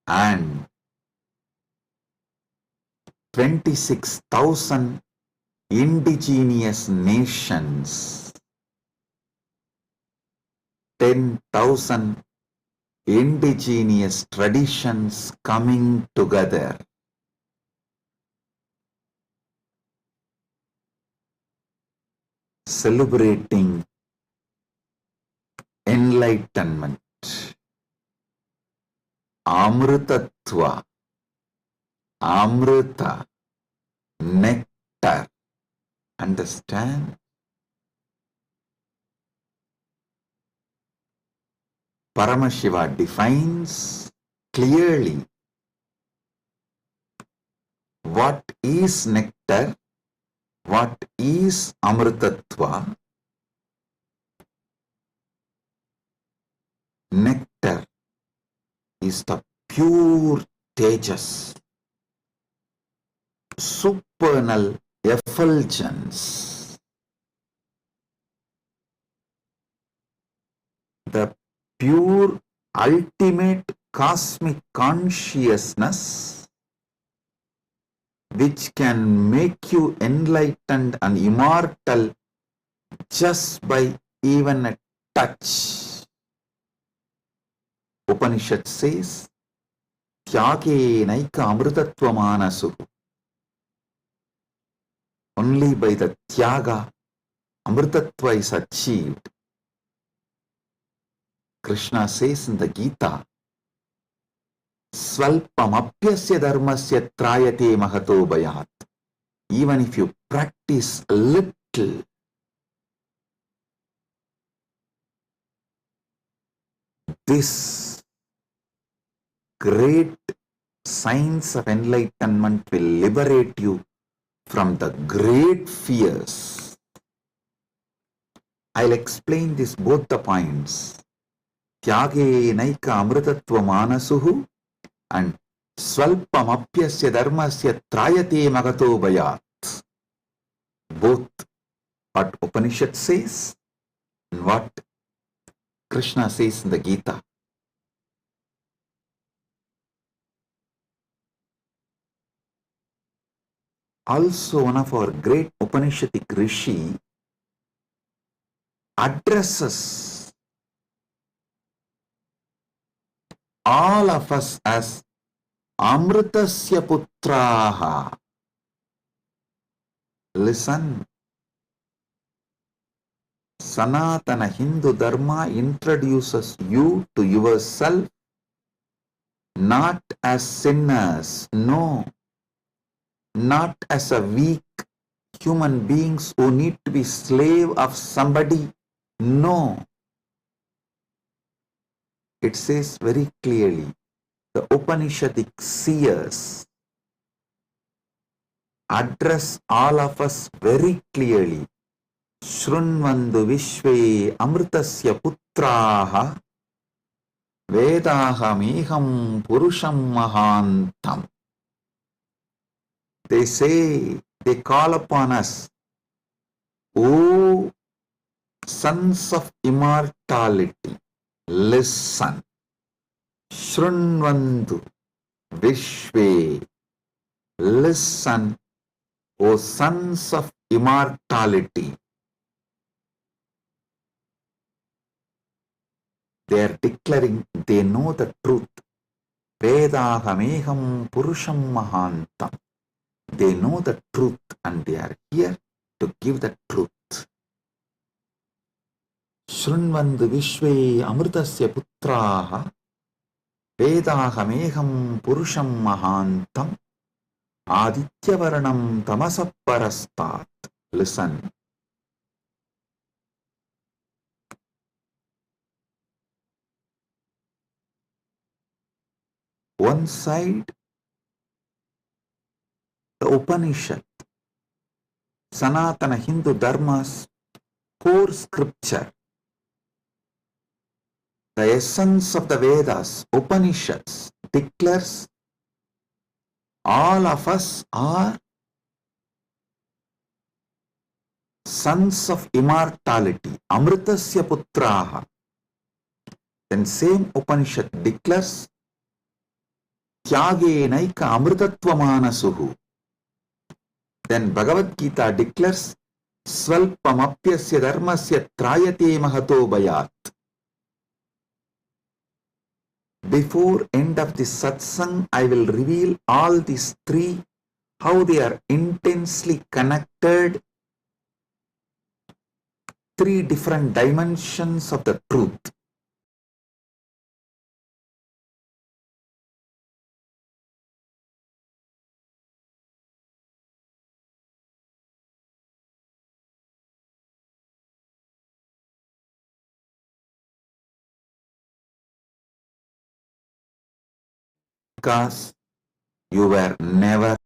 and 26,000 indigenous nations, 10,000 indigenous traditions coming together. Celebrating enlightenment, Amritatva, Amrita, nectar. Understand? Paramashiva defines clearly what is nectar, what is Amritatva. Nectar is the pure tejas, supernal effulgence, the pure ultimate cosmic consciousness which can make you enlightened and immortal just by even a touch. Upanishad says, Tyage naika amritattva manasu. Only by the Tyaga, Amritatva is achieved. Krishna says in the Gita, Svalpamapyasya dharmasya trayate mahato bhayat. Even if you practice a little, this great science of enlightenment will liberate you from the great fears. I'll explain this both the points. Tyage naika amritattva manasuhu and swalpamapyasya dharmasya trayate magato bhayat. Both what Upanishad says and what Krishna says in the Gita. Also, one of our great Upanishadic rishi addresses all of us as Amritasya Putraha. Listen. Sanatana Hindu Dharma introduces you to yourself not as sinners, no, not as a weak human beings who need to be slave of somebody, no. It says very clearly, the Upanishadic seers address all of us very clearly शृण्वन्तु विश्वे अमृतस्य पुत्राः वेदाहमेहं पुरुषं महान्तम्. They say, they call upon us, O sons of immortality, listen. Shrunvantu Vishve, listen, O sons of immortality. They are declaring they know the truth. Vedahameham Purusham Mahantam. They know the truth and they are here to give the truth. Shrunvantu Vishve Amritasya Putraha Vedahameham Purusham Mahantam Adityavarnam Tamasaparastat. Listen. One side, the Upanishad, Sanatana Hindu Dharma's core scripture, the essence of the Vedas, Upanishads, declares all of us are sons of immortality, Amritasya Putraha. Then same Upanishad declares Tyagenaika Amritatvamana. Then Bhagavad Gita declares Svalpamapyasya dharmasya trayate mahato bayat. Before end of this satsang, I will reveal all these three, how they are intensely connected, three different dimensions of the truth. Because you were never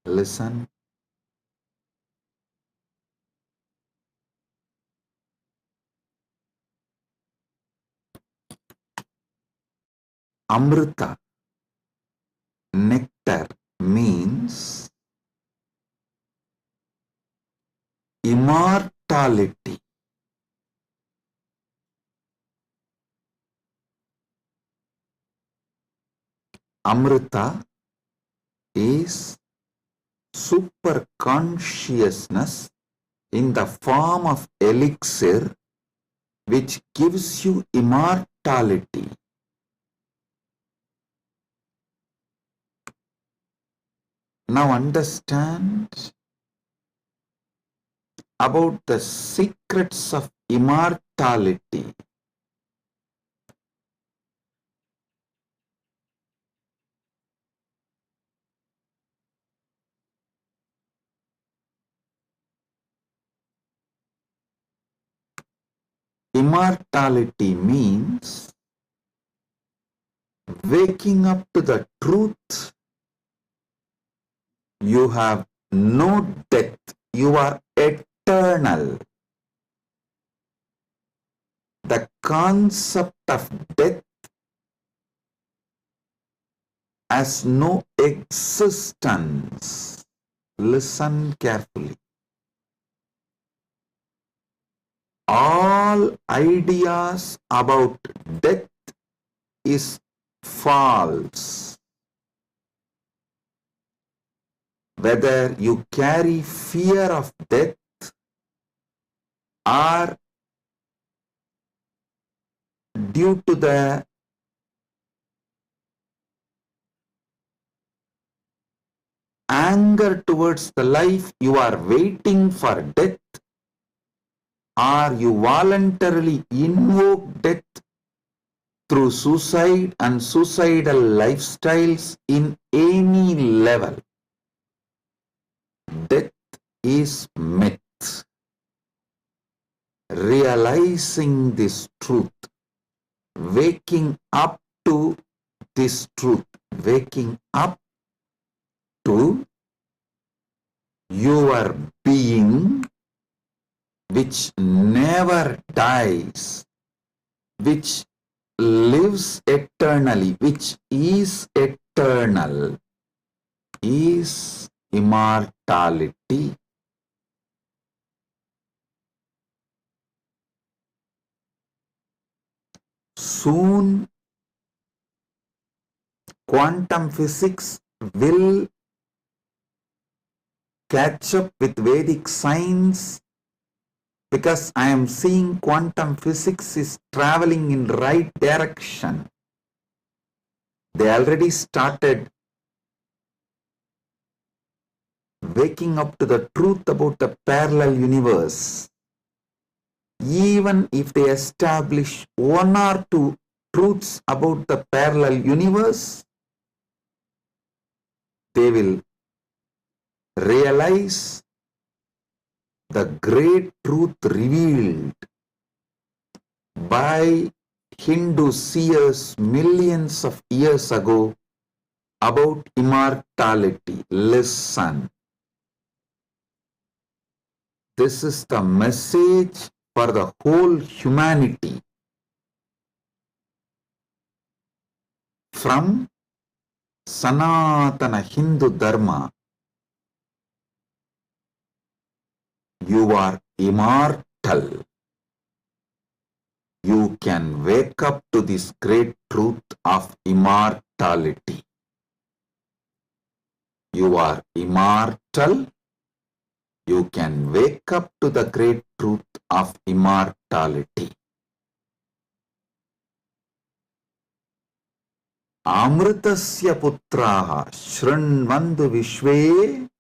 Listen. Amrita, nectar, means immortality. Amrita is super consciousness in the form of elixir which gives you immortality. Now understand about the secrets of immortality. Immortality means waking up to the truth. You have no death. You are eternal. The concept of death has no existence. Listen carefully. All ideas about death is false. Whether you carry fear of death or due to the anger towards the life you are waiting for death, or you voluntarily invoke death through suicide and suicidal lifestyles in any level. Death is myth. Realizing this truth, waking up to this truth, waking up to your being which never dies, which lives eternally, which is eternal, is immortality. Soon, quantum physics will catch up with Vedic science, because I am seeing quantum physics is traveling in right direction. They already started waking up to the truth about the parallel universe. Even if they establish one or two truths about the parallel universe, they will realize the great truth revealed by Hindu seers millions of years ago about immortality. Listen. This is the message for the whole humanity. From Sanatana Hindu Dharma, you are immortal. You can wake up to this great truth of immortality. You are immortal. You can wake up to the great truth of immortality. Amritasya putraha shrinvandu vishve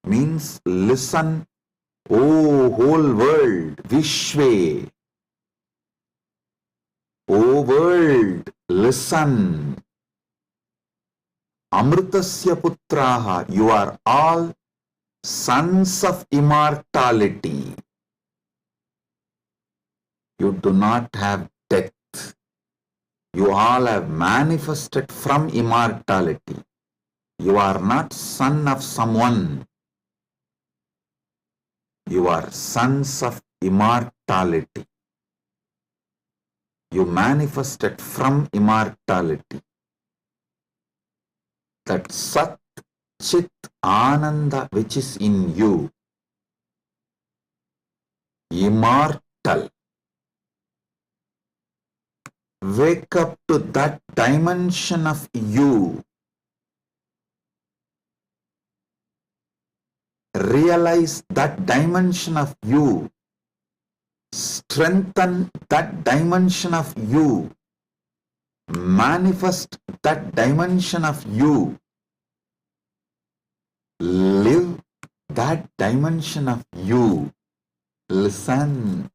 means listen, O whole world, vishve. O world, listen. Amritasya putraha, you are all sons of immortality. You do not have death. You all have manifested from immortality. You are not son of someone. You are sons of immortality. You manifested from immortality. That Sat Chit Ananda which is in you, immortal. Wake up to that dimension of you. Realize that dimension of you. Strengthen that dimension of you. Manifest that dimension of you. Live that dimension of you. Listen.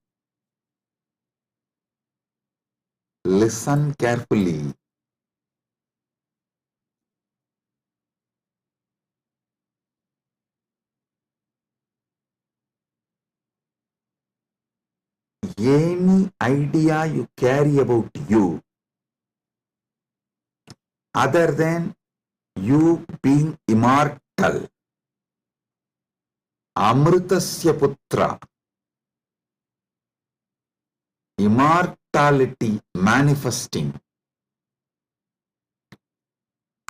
Listen carefully. Any idea you carry about you, other than you being immortal, Amritasya Putra, immortality manifesting,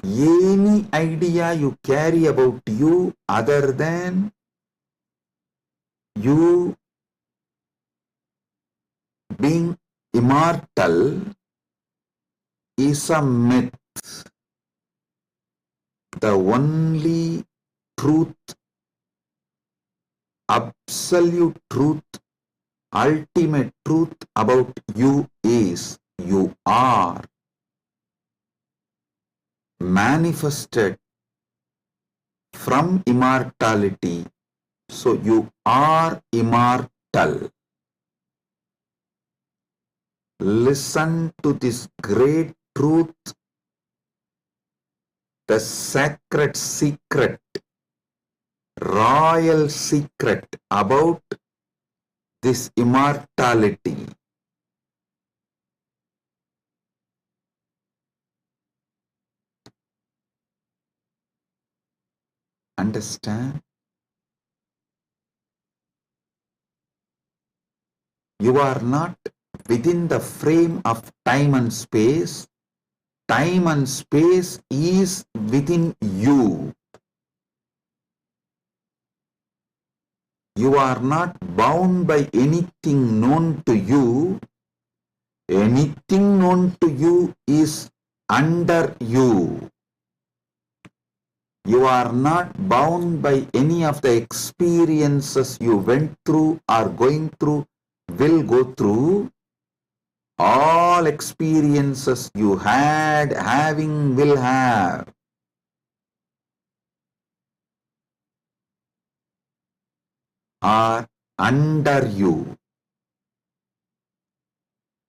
any idea you carry about you other than you being immortal is a myth. The only truth, absolute truth, ultimate truth about you is you are manifested from immortality. So you are immortal. Listen to this great truth, the sacred secret, royal secret about this immortality. Understand? You are not within the frame of time and space. Time and space is within you. You are not bound by anything known to you. Anything known to you is under you. You are not bound by any of the experiences you went through, are going through, will go through. All experiences you had, having, will have, are under you.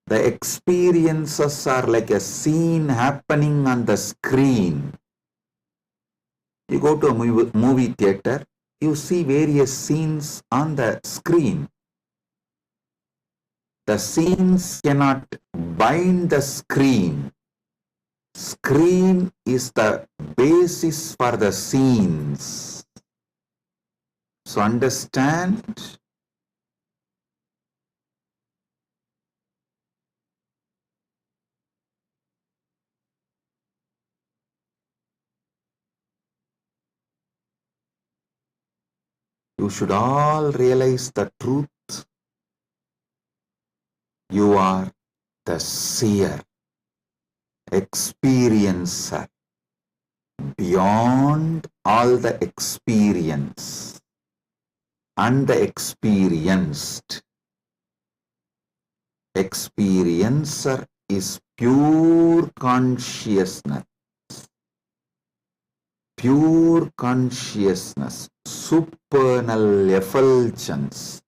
The experiences are like a scene happening on the screen. You go to a movie theater, you see various scenes on the screen. The scenes cannot bind the screen. Screen is the basis for the scenes. So understand? You should all realize the truth. You are the seer, experiencer, beyond all the experience and the experienced. Experiencer is pure consciousness. Pure consciousness, supernal effulgence,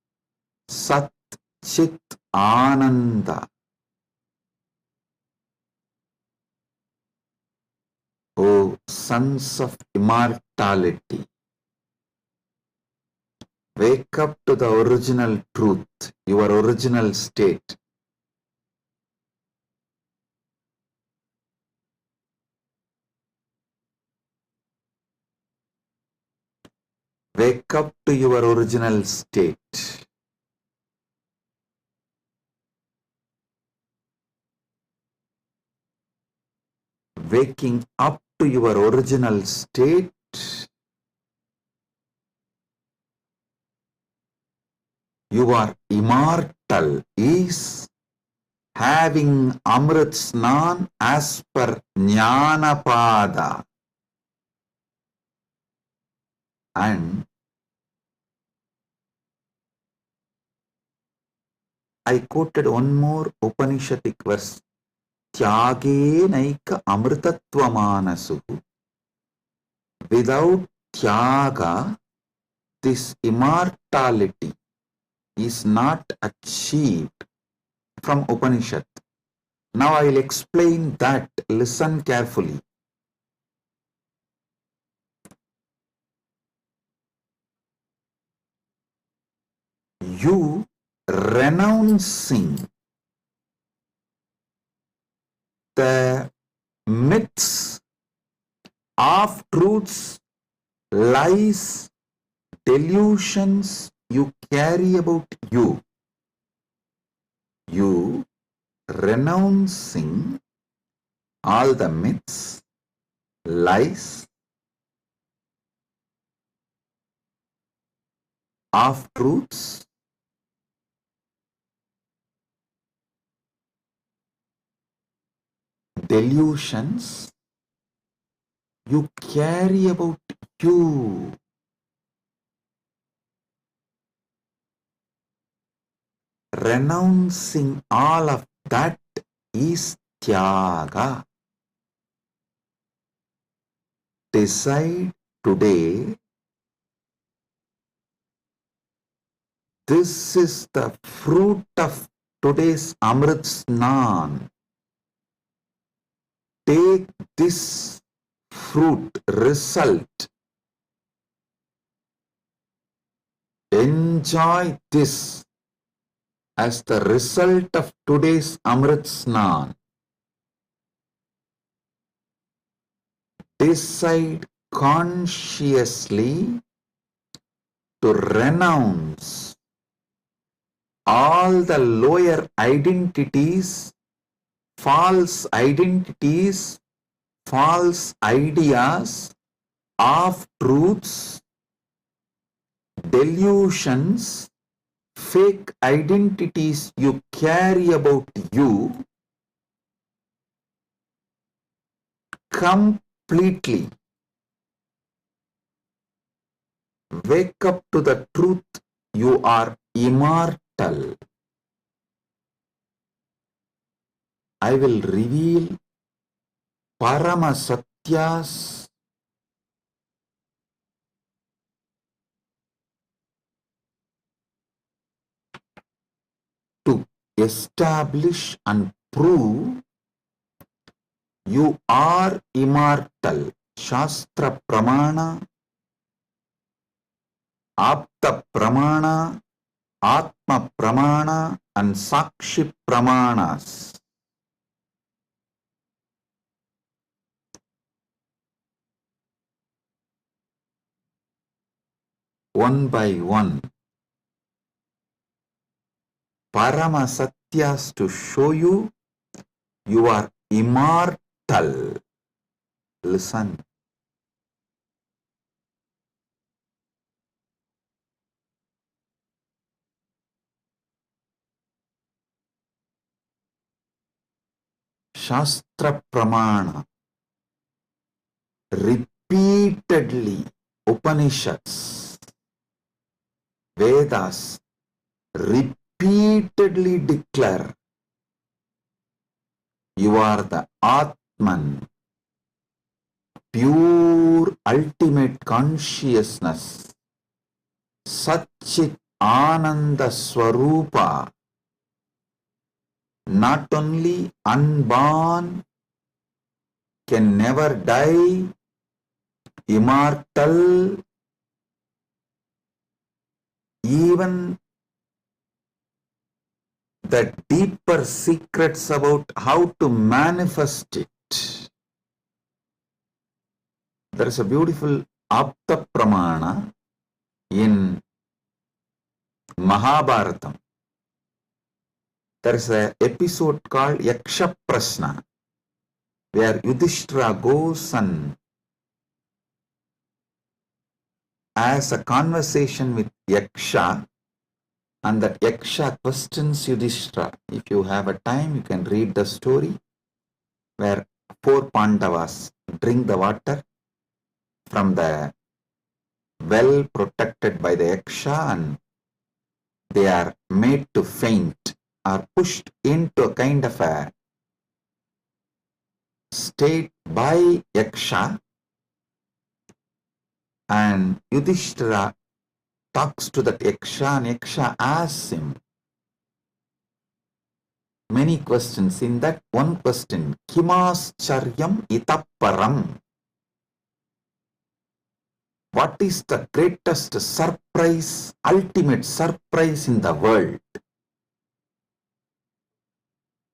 Sat Chit Ananda. O sons of immortality, wake up to the original truth, your original state. Wake up to your original state. Waking up to your original state you are immortal is having Amrit Snan as per Jnanapada. And I quoted one more Upanishadic verse. Tyage naika amritattva manasu. Without tyaga, this immortality is not achieved from Upanishad. Now I will explain that. Listen carefully. You renouncing the myths, half-truths, lies, delusions you carry about you. You renouncing all the myths, lies, half-truths, delusions you carry about you. Renouncing all of that is tyaga. Decide today, this is the fruit of today's Amrit Snan. Take this fruit, result. Enjoy this as the result of today's Amrit Snan. Decide consciously to renounce all the lower identities, false ideas, half-truths, delusions, fake identities you carry about you completely. Wake up to the truth, you are immortal. I will reveal Parama Satyas to establish and prove you are immortal. Shastra Pramana, Apta Pramana, Atma Pramana and Sakshi Pramanas. One by one. Parama Satyas to show you you are immortal. Listen. Shastra Pramana. Repeatedly Upanishads, Vedas repeatedly declare you are the Atman, pure ultimate consciousness, Satchit Ananda Swarupa, not only unborn, can never die, immortal, even the deeper secrets about how to manifest it. There is a beautiful Apta Pramana In Mahabharatam, there is an episode called Yaksha Prashna, where Yudhishthira goes and has a conversation with Yaksha, and that Yaksha questions Yudhishthira. If you have a time, you can read the story where 4 Pandavas drink the water from the well protected by the Yaksha, and they are made to faint, are pushed into a kind of a state by Yaksha, and Yudhishthira talks to that Yaksha, and Yaksha asks him many questions. In that one question, Kimascharyam itapparam, what is the greatest surprise, ultimate surprise in the world?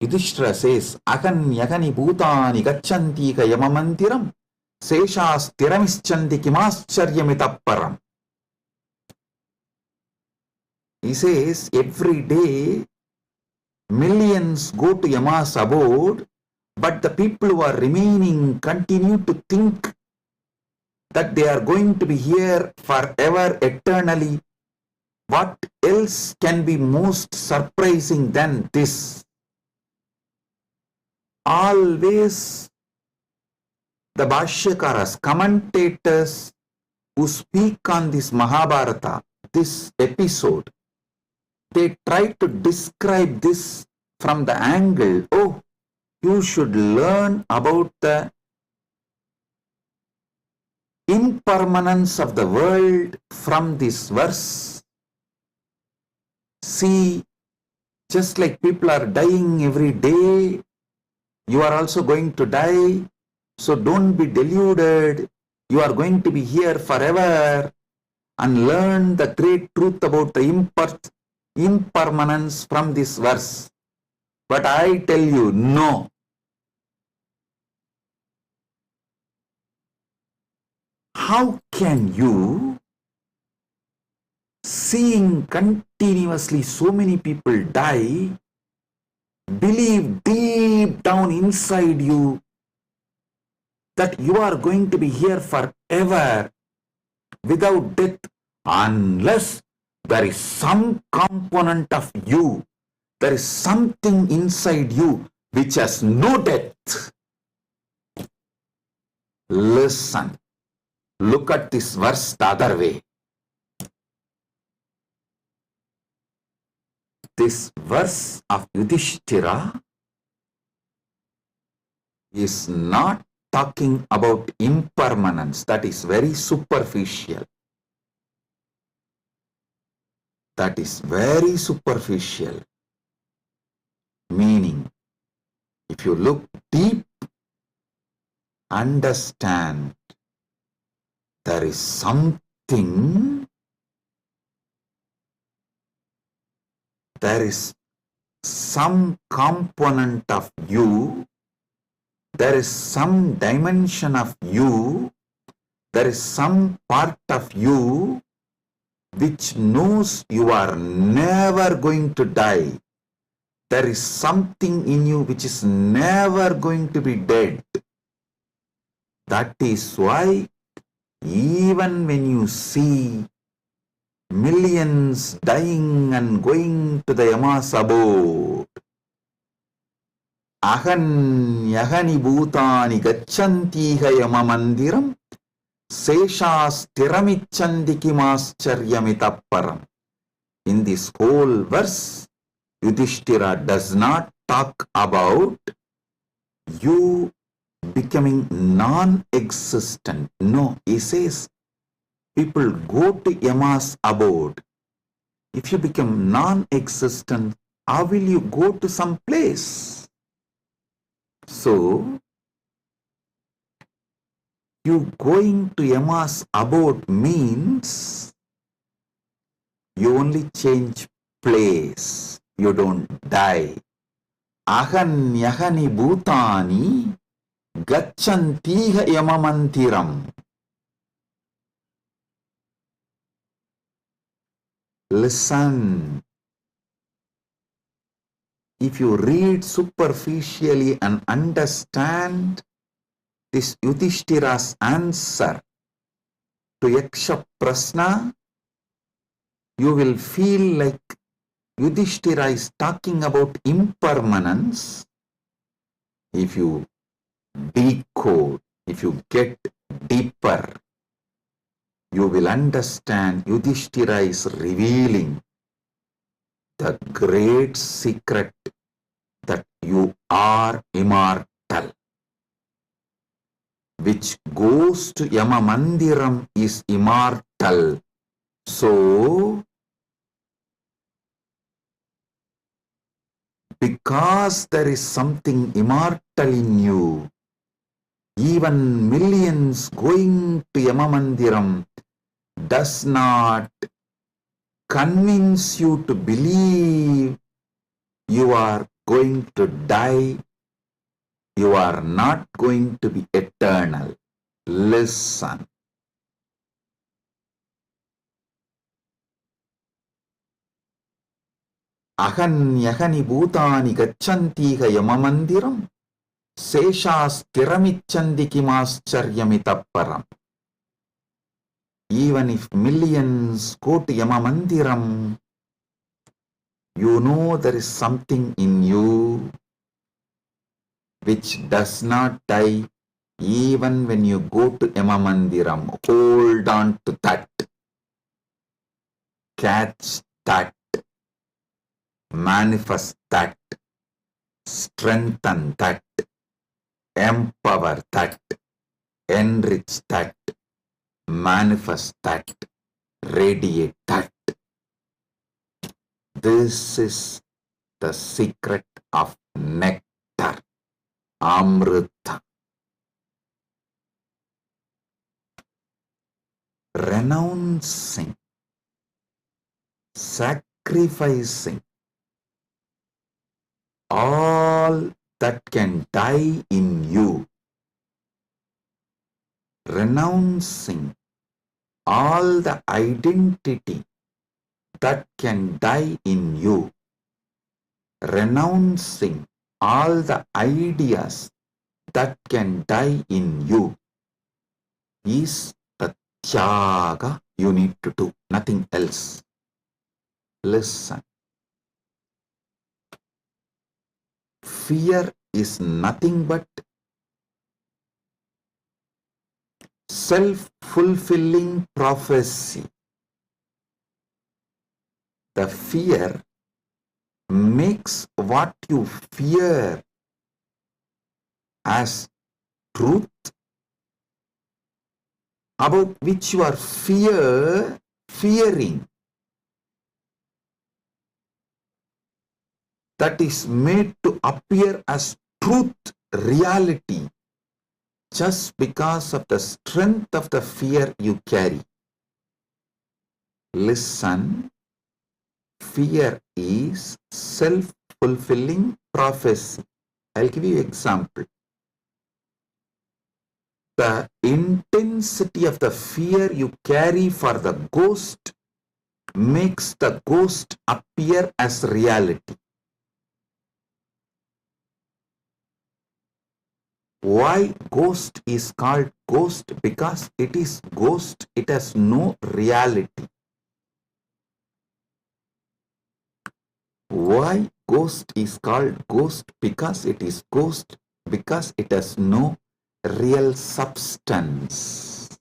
Yudhishthira says, Agan yagani bhutani gacchanti ka yamamantiram seshas tiramischanti kimascharyamitaparam. He says, every day millions go to Yama's abode, but the people who are remaining continue to think that they are going to be here forever, eternally. What else can be most surprising than this? Always the Bhashyakaras, commentators who speak on this Mahabharata, this episode, they try to describe this from the angle, oh, you should learn about the impermanence of the world from this verse. See, just like people are dying every day, you are also going to die. So don't be deluded. You are going to be here forever, and learn the great truth about the impermanence from this verse. But I tell you, no. How can you, seeing continuously so many people die, believe deep down inside you that you are going to be here forever without death, unless there is some component of you, there is something inside you which has no death? Listen. Look at this verse the other way. This verse of Yudhishthira is not talking about impermanence. That is very superficial. That is very superficial. Meaning, if you look deep, understand, there is something, there is some component of you, there is some dimension of you, there is some part of you which knows you are never going to die. There is something in you which is never going to be dead. That is why even when you see millions dying and going to the Yama's abode, Ahan yagani bhutani gacchantiha yamamandiram seshas tiramicchanti kimascharyamitaparam. In this whole verse, Yudhishthira does not talk about you becoming non-existent. No, he says, people go to Yama's abode. If you become non-existent, how will you go to some place? So, you going to Yama's abode means you only change place. You don't die. Ahan yagani bhutani gacchantiha yamamantiram. Listen. If you read superficially and understand this Yudhishthira's answer to Yaksha Prasna, you will feel like Yudhishthira is talking about impermanence. If you decode, if you get deeper, you will understand Yudhishthira is revealing the great secret that you are immortal. Which goes to Yama Mandiram is immortal. So, because there is something immortal in you, even millions going to Yama Mandiram does not convince you to believe you are going to die. You are not going to be eternal. Listen. Ahanyahani bhutani gacchantiha yamamandiram seshasthiramichandi kimascharyamitapparam. Even if millions go to Yamamandiram, you know there is something in you which does not die even when you go to Yamamandiram. Hold on to that. Catch that. Manifest that. Strengthen that. Empower that. Enrich that. Manifest that. Radiate that. This is the secret of nectar. Amrita. Renouncing, sacrificing all that can die in you, renouncing all the identity that can die in you, renouncing all the ideas that can die in you is the tyaga you need to do, nothing else. Listen. Fear is nothing but self-fulfilling prophecy. The fear makes what you fear as truth, about which you are fearing, that is made to appear as truth, reality, just because of the strength of the fear you carry. Listen, fear is self-fulfilling prophecy. I'll give you an example. The intensity of the fear you carry for the ghost makes the ghost appear as reality. Why ghost is called ghost? Because it is ghost, it has no reality. Why ghost is called ghost? Because it is ghost, because it has no real substance.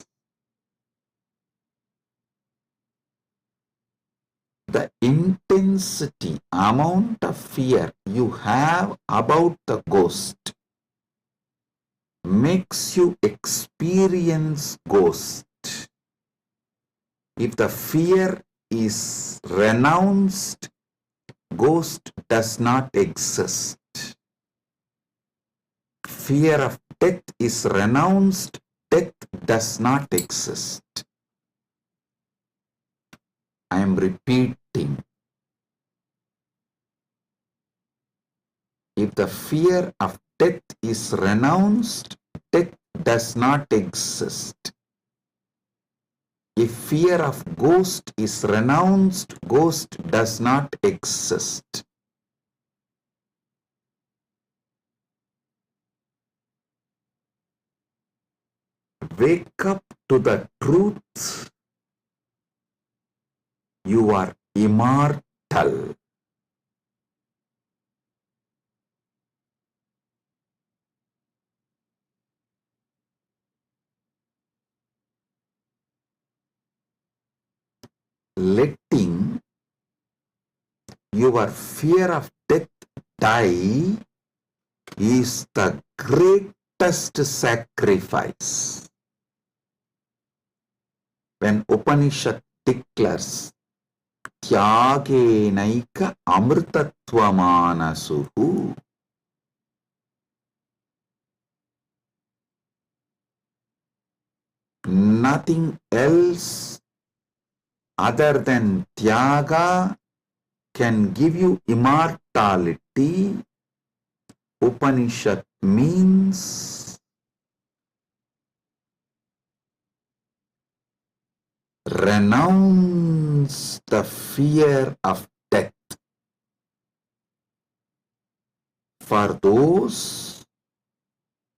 The intensity, amount of fear you have about the ghost makes you experience ghost. If the fear is renounced, ghost does not exist. Fear of death is renounced, death does not exist. I am repeating. If the fear of death is renounced, death does not exist. if fear of ghost is renounced, ghost does not exist. Wake up to the truth. You are immortal. Letting your fear of death die is the greatest sacrifice. When Upanishad declares Tyagenaika amrtatvamanasuhu, nothing else other than Tyaga can give you immortality. Upanishad means renounce the fear of death. For those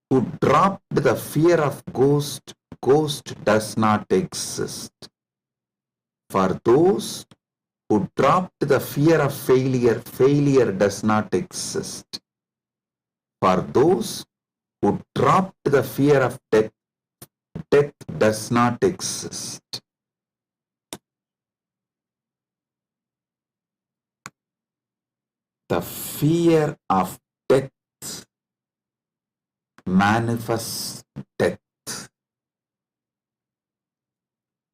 who dropped the fear of ghost, ghost does not exist. For those who dropped the fear of failure, failure does not exist. For those who dropped the fear of death, death does not exist. The fear of death manifests death.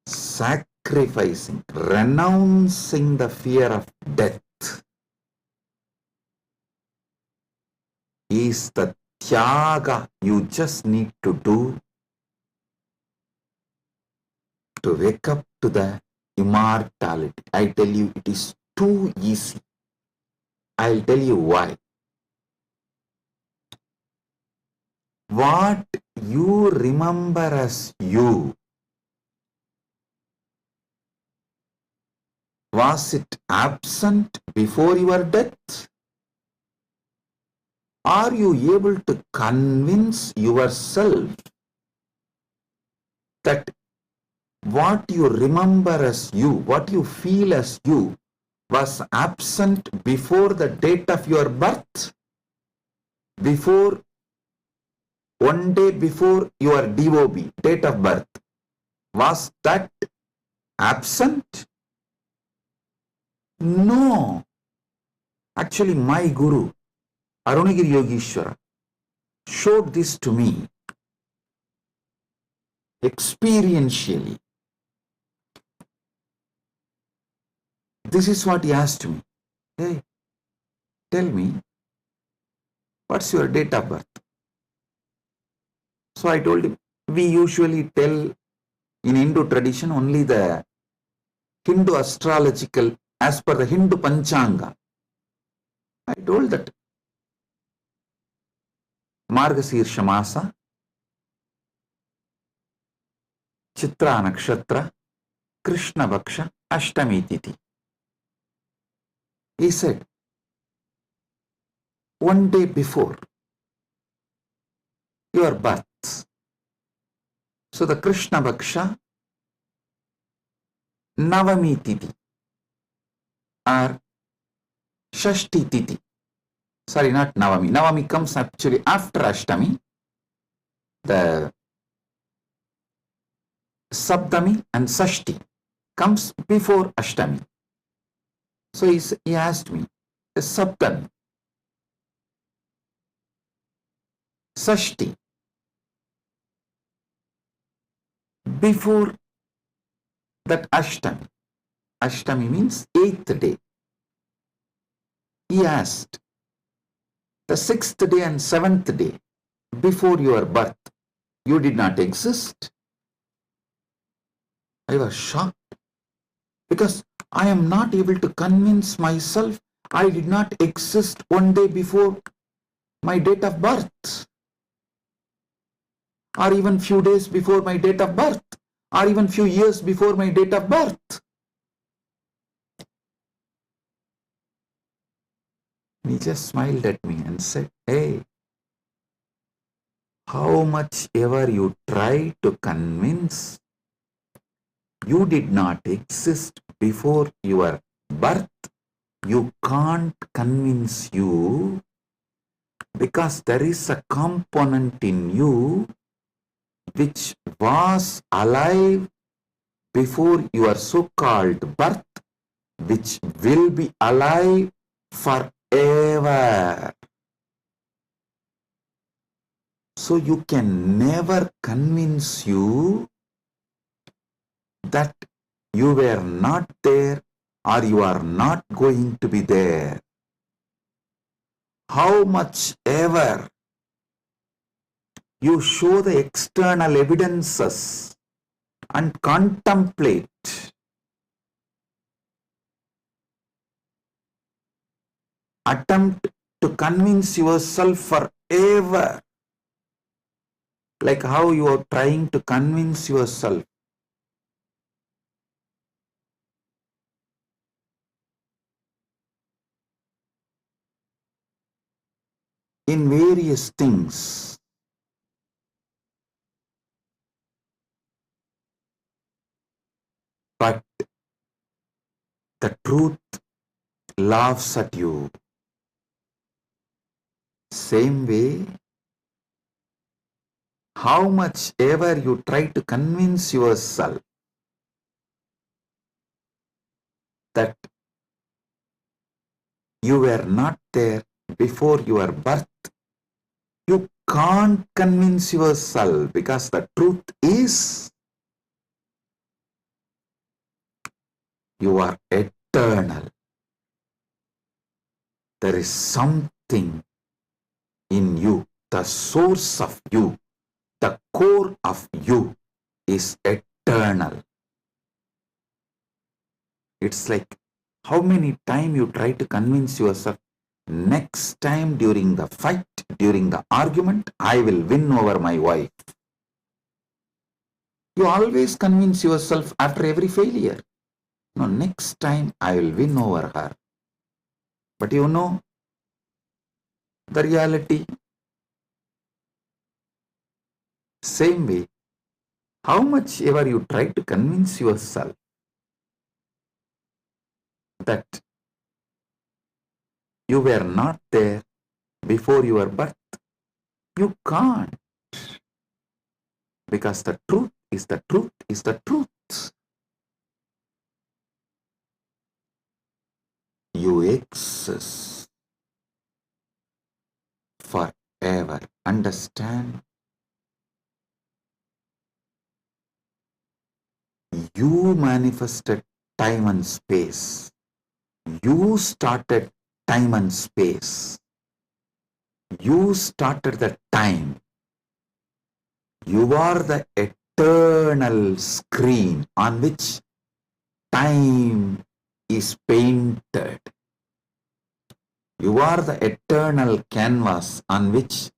Sacrificing, renouncing the fear of death is the tyaga you just need to do to wake up to the immortality. I tell you, it is too easy. I'll tell you why. What you remember as you, was it absent before your death? Are you able to convince yourself that what you remember as you, what you feel as you, was absent before the date of your birth? Before, one day before your DOB, date of birth, was that absent? No. Actually, my Guru, Arunagiri Yogeshwara, showed this to me experientially. This is what he asked me. Hey, tell me, what's your date of birth? So I told him, we usually tell in Hindu tradition only the Hindu astrological, as per the Hindu Panchanga. I told that Margasirsha Masa, Chitra Nakshatra, Krishna Bhaksha, Ashtami Titi. He said, one day before your birth, so the Krishna Bhaksha, Navami Titi, or Shashti Titi. Sorry, not Navami. Navami comes actually after Ashtami. The Saptami and Sashti comes before Ashtami. So he asked me, the Saptami, Sashti, before that Ashtami. Ashtami means 8th day. He asked, the 6th day and 7th day before your birth, you did not exist? I was shocked because I am not able to convince myself I did not exist one day before my date of birth, or even few days before my date of birth, or even few years before my date of birth. He just smiled at me and said, hey, how much ever you try to convince, you did not exist before your birth, you can't convince you, because there is a component in you which was alive before your so-called birth, which will be alive forever. So you can never convince you that you were not there or you are not going to be there. How much ever you show the external evidences and contemplate, attempt to convince yourself forever, like how you are trying to convince yourself in various things. But the truth laughs at you. Same way, how much ever you try to convince yourself that you were not there before your birth, you can't convince yourself, because the truth is you are eternal. There is something in you, the source of you, the core of you is eternal. It's like how many times you try to convince yourself, next time during the fight, during the argument, I will win over my wife. You always convince yourself after every failure, no, next time I will win over her. But you know the reality. Same way, how much ever you try to convince yourself that you were not there before your birth, you can't, because the truth is the truth is the truth. You exist forever. Understand? You manifested time and space. You started time and space. You started the time. You are the eternal screen on which time is painted. You are the eternal canvas on which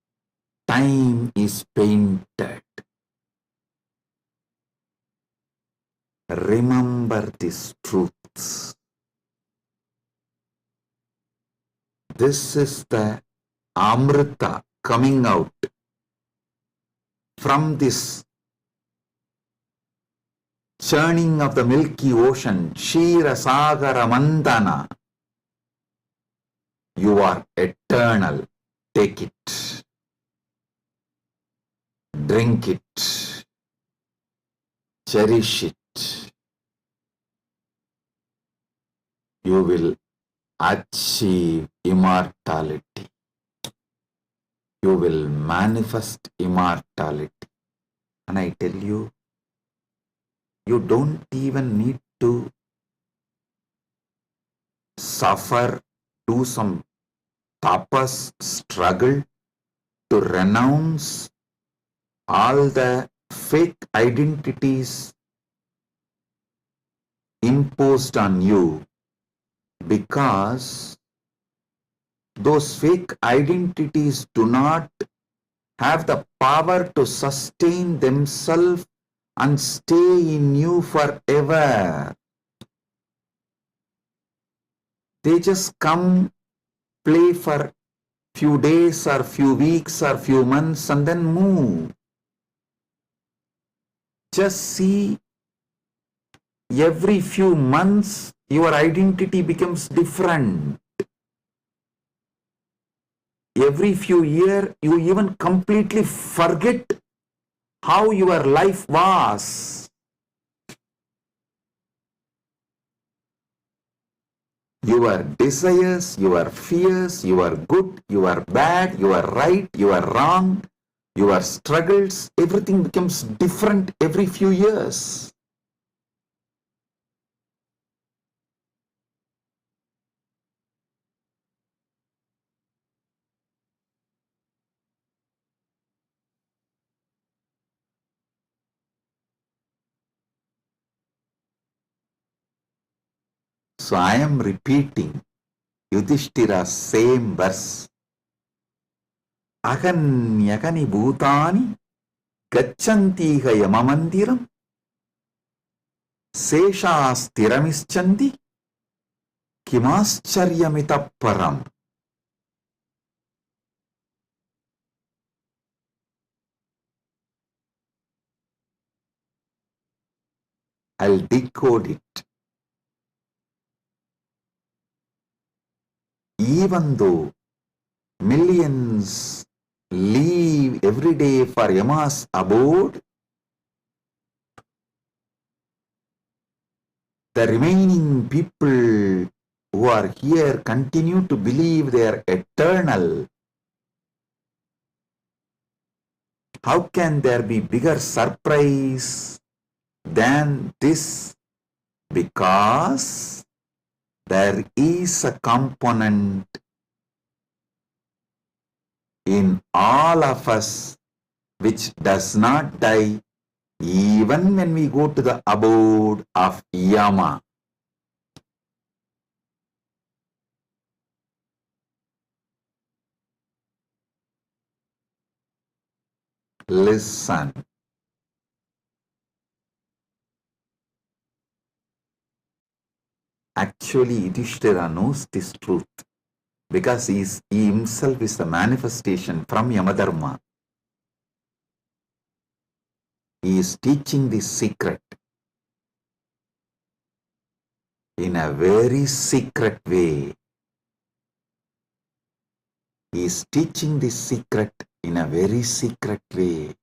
time is painted. Remember these truths. This is the Amrita coming out from this churning of the Milky Ocean, Shira Sagara Mandana. You are eternal. Take it. Drink it. Cherish it. You will achieve immortality. You will manifest immortality. And I tell you, you don't even need to suffer, do some tapas, struggle to renounce all the fake identities imposed on you, because those fake identities do not have the power to sustain themselves and stay in you forever. They just come, play for few days or few weeks or few months and then move. Just see, every few months your identity becomes different. Every few years you even completely forget how your life was. Your desires, your fears, your good, your bad, your right, your wrong, your struggles, everything becomes different every few years. So I am repeating Yudhishthira's same verse. Aganyagani bhutani gachantiha yamamandiram seshasthiramischanti kimascharyamitapparam. I'll decode it. Even though millions leave every day for Yama's abode, the remaining people who are here continue to believe they are eternal. How can there be bigger surprise than this? Because there is a component in all of us which does not die even when we go to the abode of Yama. Listen. Actually, Yudhishthira knows this truth because he himself is a manifestation from Yamadharma. He is teaching this secret in a very secret way. He is teaching this secret in a very secret way.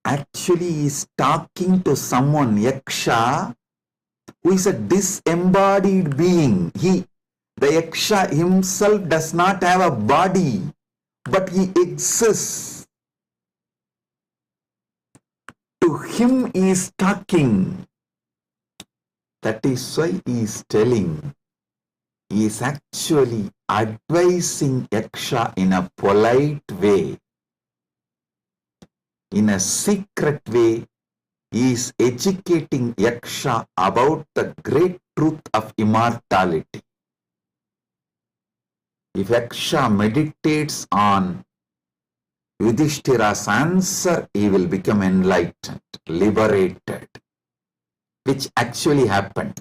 Actually, he is talking to someone, Yaksha, who is a disembodied being. The Yaksha himself does not have a body, but he exists. To him he is talking. That is why he is telling. He is actually advising Yaksha in a polite way. In a secret way, he is educating Yaksha about the great truth of immortality. If Yaksha meditates on Yudhishthira's answer, he will become enlightened, liberated, which actually happened.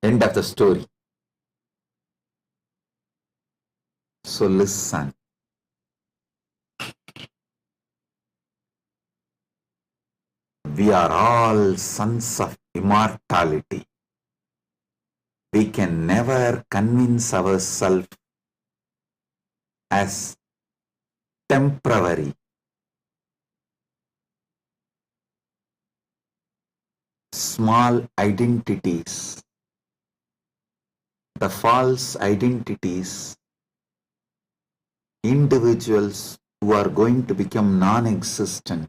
End of the story. So listen. We are all sons of immortality. We can never convince ourselves as temporary. Small identities, the false identities, individuals who are going to become non-existent.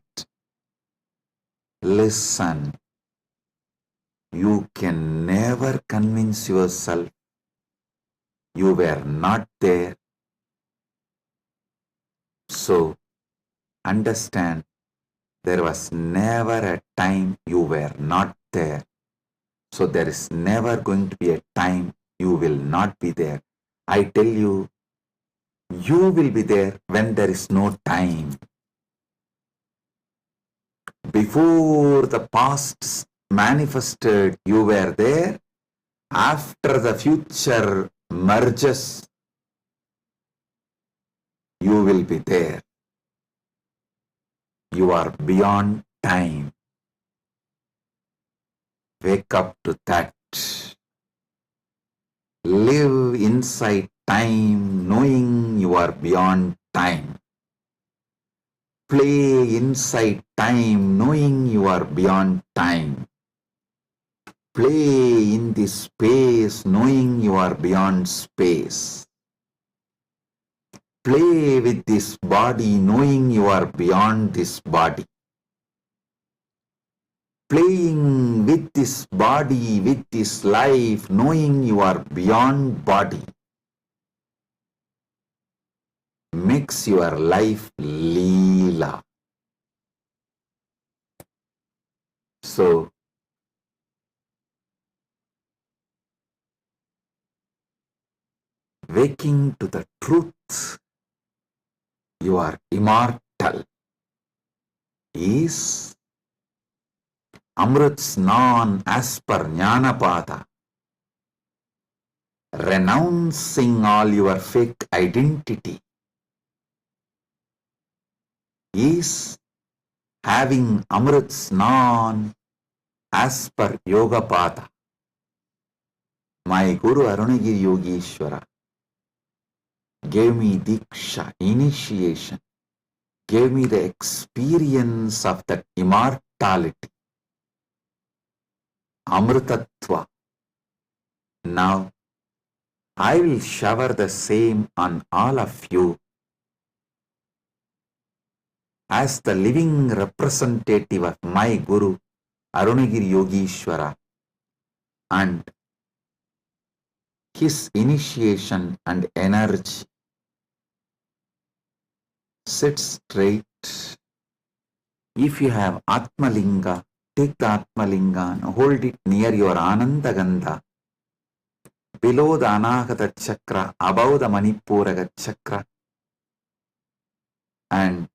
Listen, you can never convince yourself you were not there. So, understand, there was never a time you were not there. So, there is never going to be a time you will not be there. I tell you, you will be there when there is no time. Before the past manifested, you were there. After the future merges, you will be there. You are beyond time. Wake up to that. Live inside time, knowing you are beyond time. Play inside time, knowing you are beyond time. Play in this space, knowing you are beyond space. Play with this body, knowing you are beyond this body. Playing with this body, with this life, knowing you are beyond body, makes your life Leela. So, waking to the truth, you are immortal, is Amrit Snan as per Jnanapada, renouncing all your fake identity, is having Amrit Snan as per Yogapada. My Guru Arunagiri Yogeshwara gave me Diksha, initiation, gave me the experience of that immortality, Amritatva. Now, I will shower the same on all of you as the living representative of my Guru, Arunagiri Yogeshwara, and his initiation and energy. Sit straight. If you have Atmalinga, take the Atmalinga and hold it near your Anandagandha, below the Anahata Chakra, above the Manipuraga Chakra, and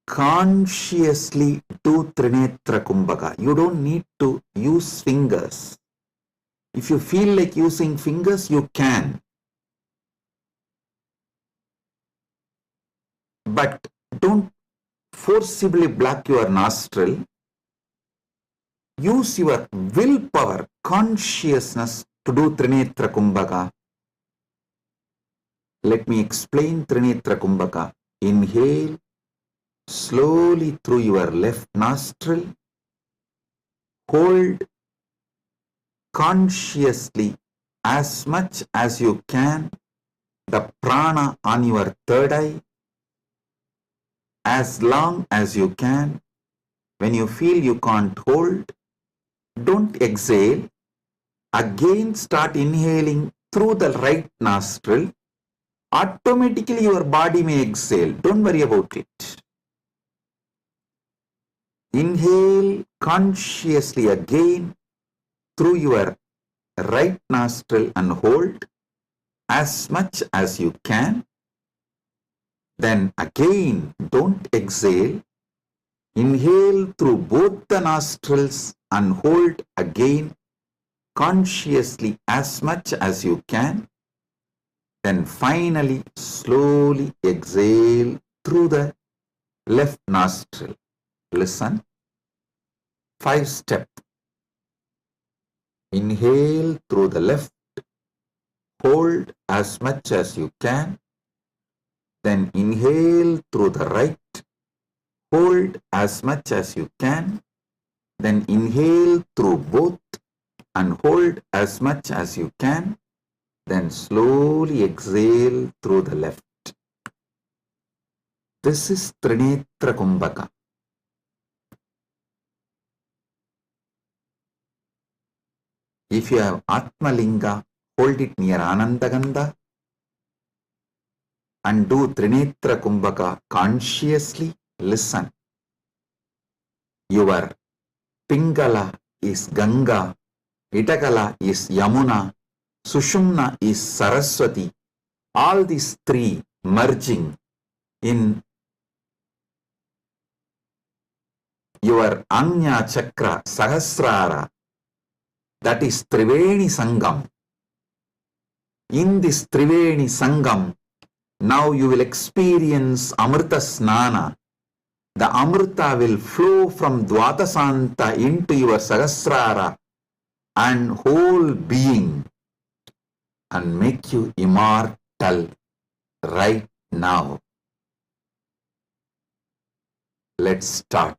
consciously do Trinetra Kumbhaka. You don't need to use fingers. If you feel like using fingers, you can. But don't forcibly block your nostril. Use your willpower, consciousness to do Trinetra Kumbhaka. Let me explain Trinetra Kumbhaka. Inhale slowly through your left nostril. Hold consciously as much as you can the prana on your third eye, as long as you can. When you feel you can't hold, don't exhale. Again start inhaling through the right nostril. Automatically your body may exhale. Don't worry about it. Inhale consciously again through your right nostril and hold as much as you can. Then again, don't exhale. Inhale through both the nostrils and hold again consciously as much as you can. Then finally, slowly exhale through the left nostril. Listen. 5-step. Inhale through the left. Hold as much as you can. Then inhale through the right. Hold as much as you can. Then inhale through both and hold as much as you can. Then slowly exhale through the left. This is Trinetra Kumbhaka. If you have Atmalinga, hold it near Anandagandha and do Trinetra Kumbhaka consciously. Listen. Your Pingala is Ganga Itakala is Yamuna, Sushumna is Saraswati. All these three merging in your Anya Chakra Sahasrara, that is Triveni Sangam. In this Triveni Sangam, now you will experience Amrita Snana. The Amrita will flow from Dvatasanta into your Sahasrara and whole being and make you immortal right now. Let's start.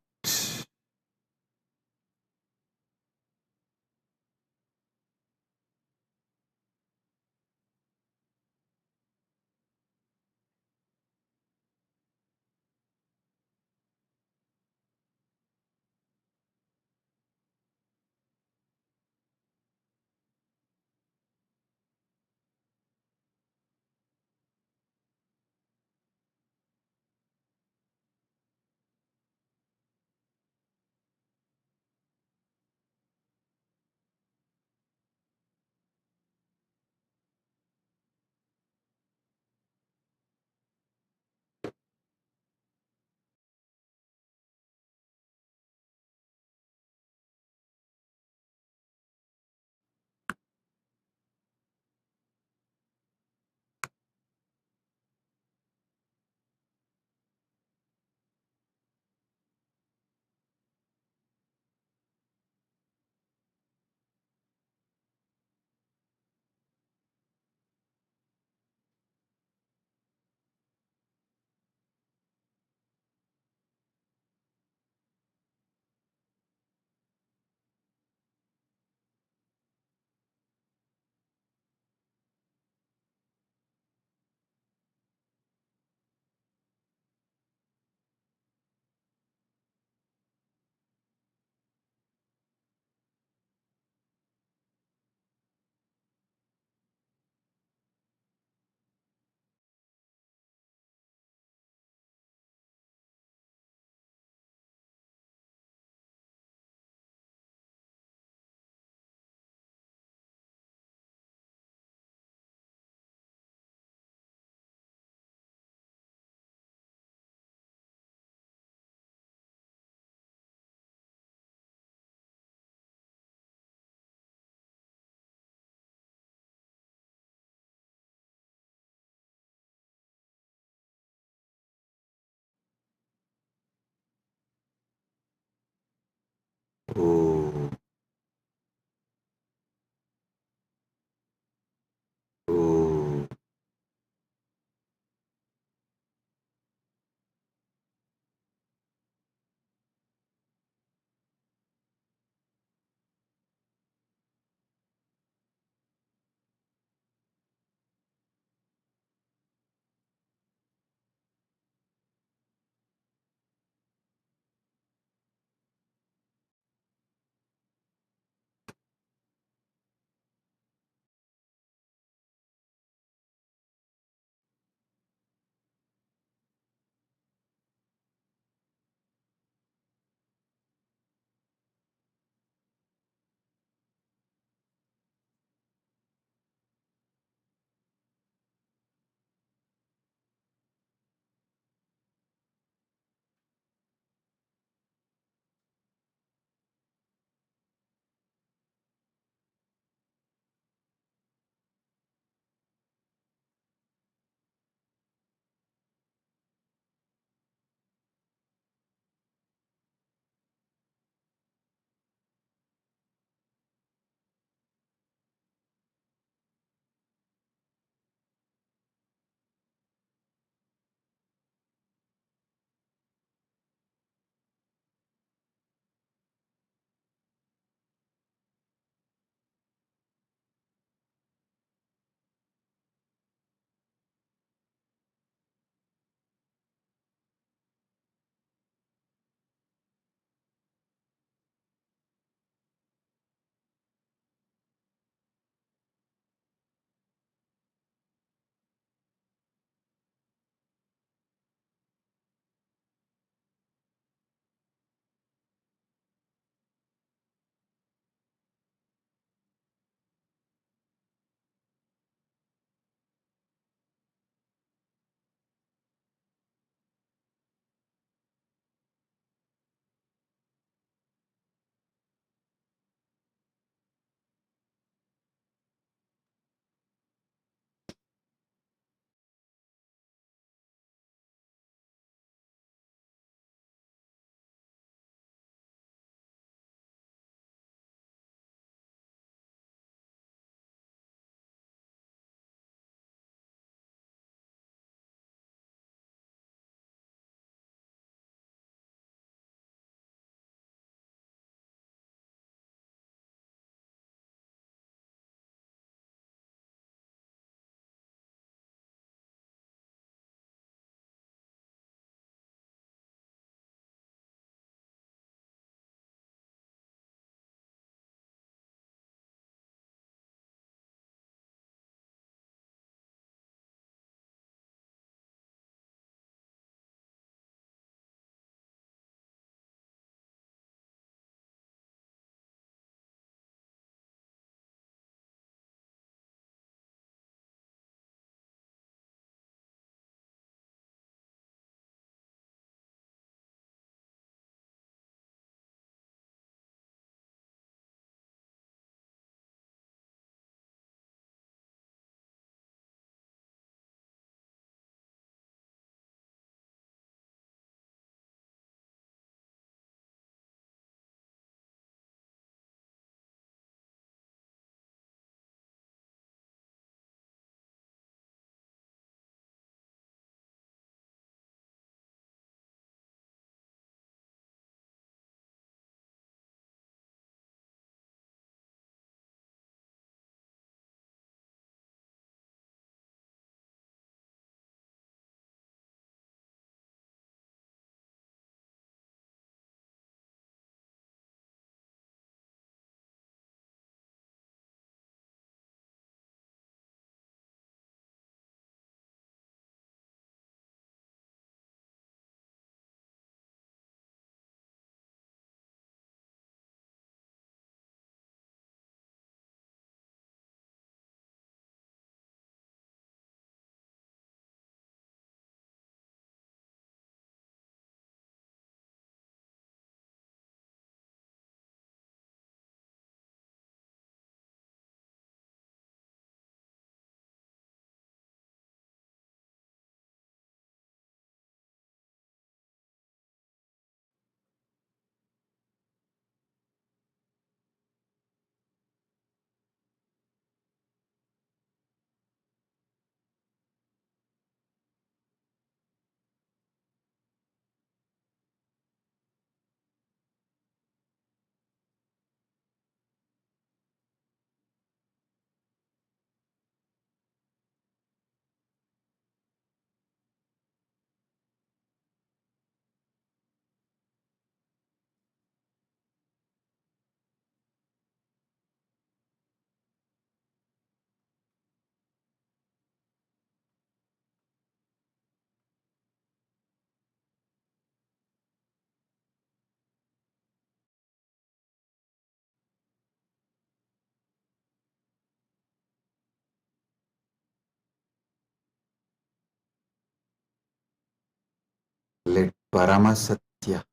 Paramasatya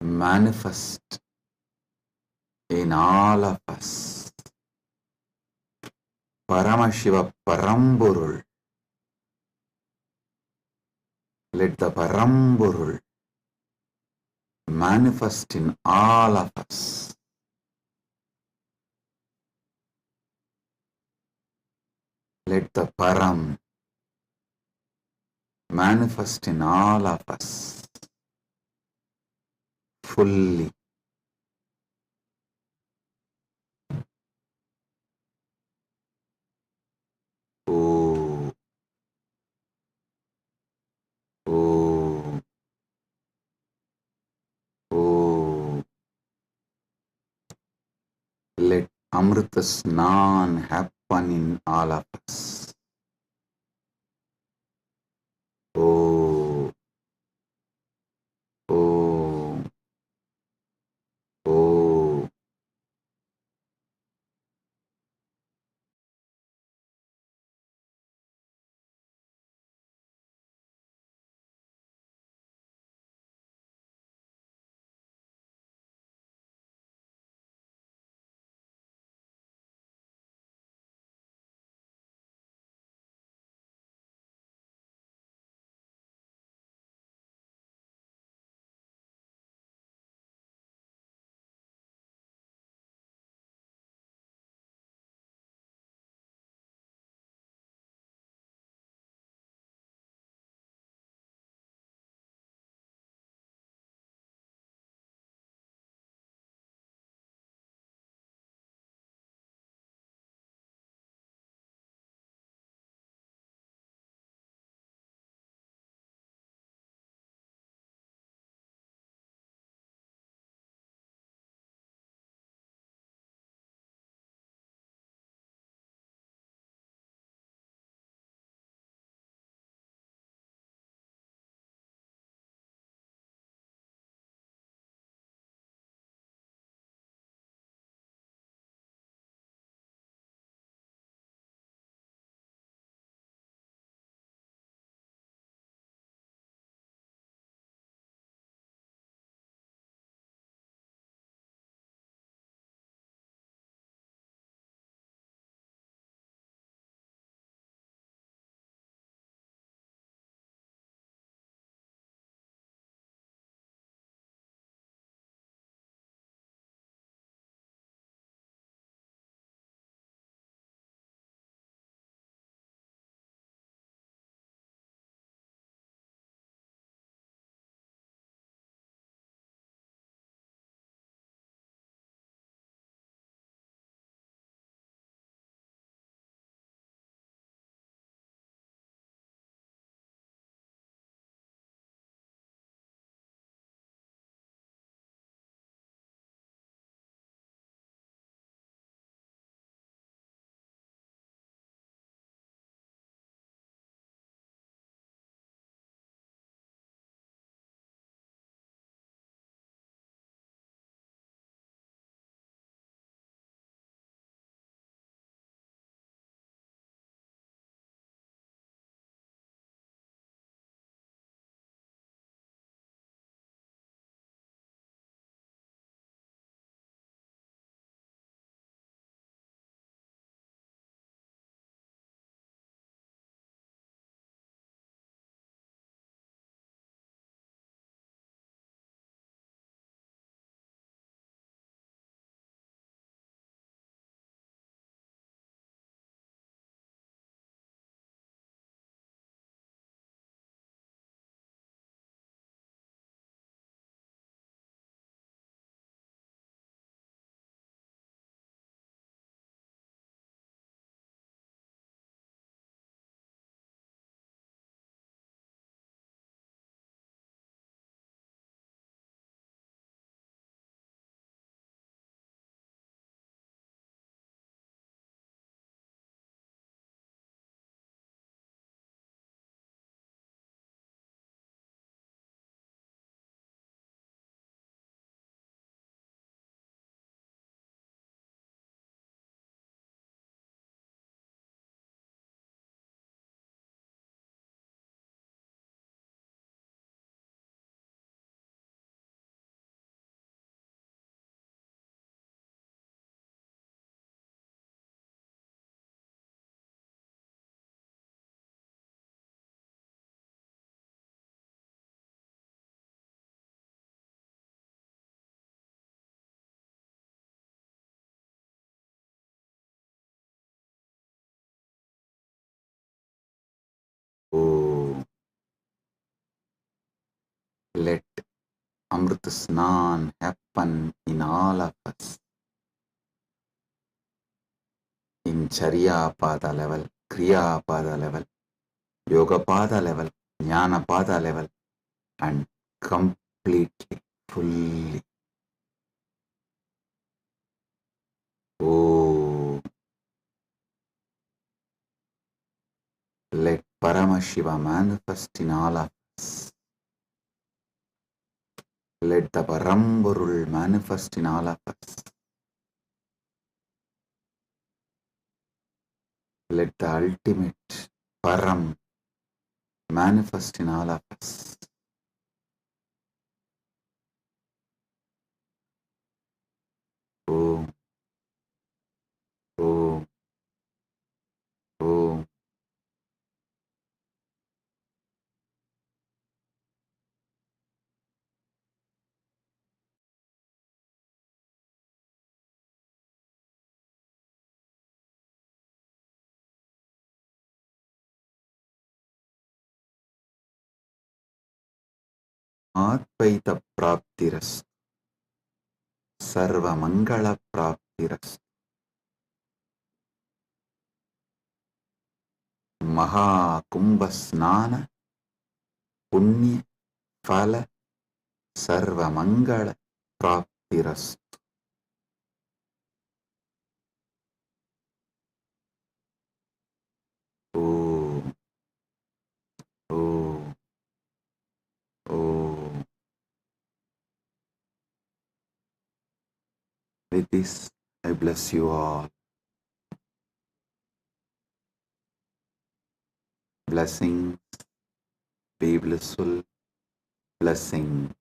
manifest in all of us. Paramashiva Paramburul. Let the Paramburul manifest in all of us. Let the Param manifest in all of us fully. Oh, oh, oh. Let Amrita Snan happen in all of us. Oh, oh, oh. Let Amrit Snan happen in all of us. In Charya Pada level, Kriya Pada level, Yoga Pada level, Jnana Pada level, and completely, fully. Oh, let Paramashiva manifest in all of us. Let the Paramburul manifest in all of us. Let the ultimate Param manifest in all of us. Om, Om, Om. Advaita Praptiras, Sarva Mangala Praptiras, MahaKumbh Snana, Punya Phala, Sarva Mangala Praptiras. Om, Om, Om. With this, I bless you all. Blessings, be blissful, blessings.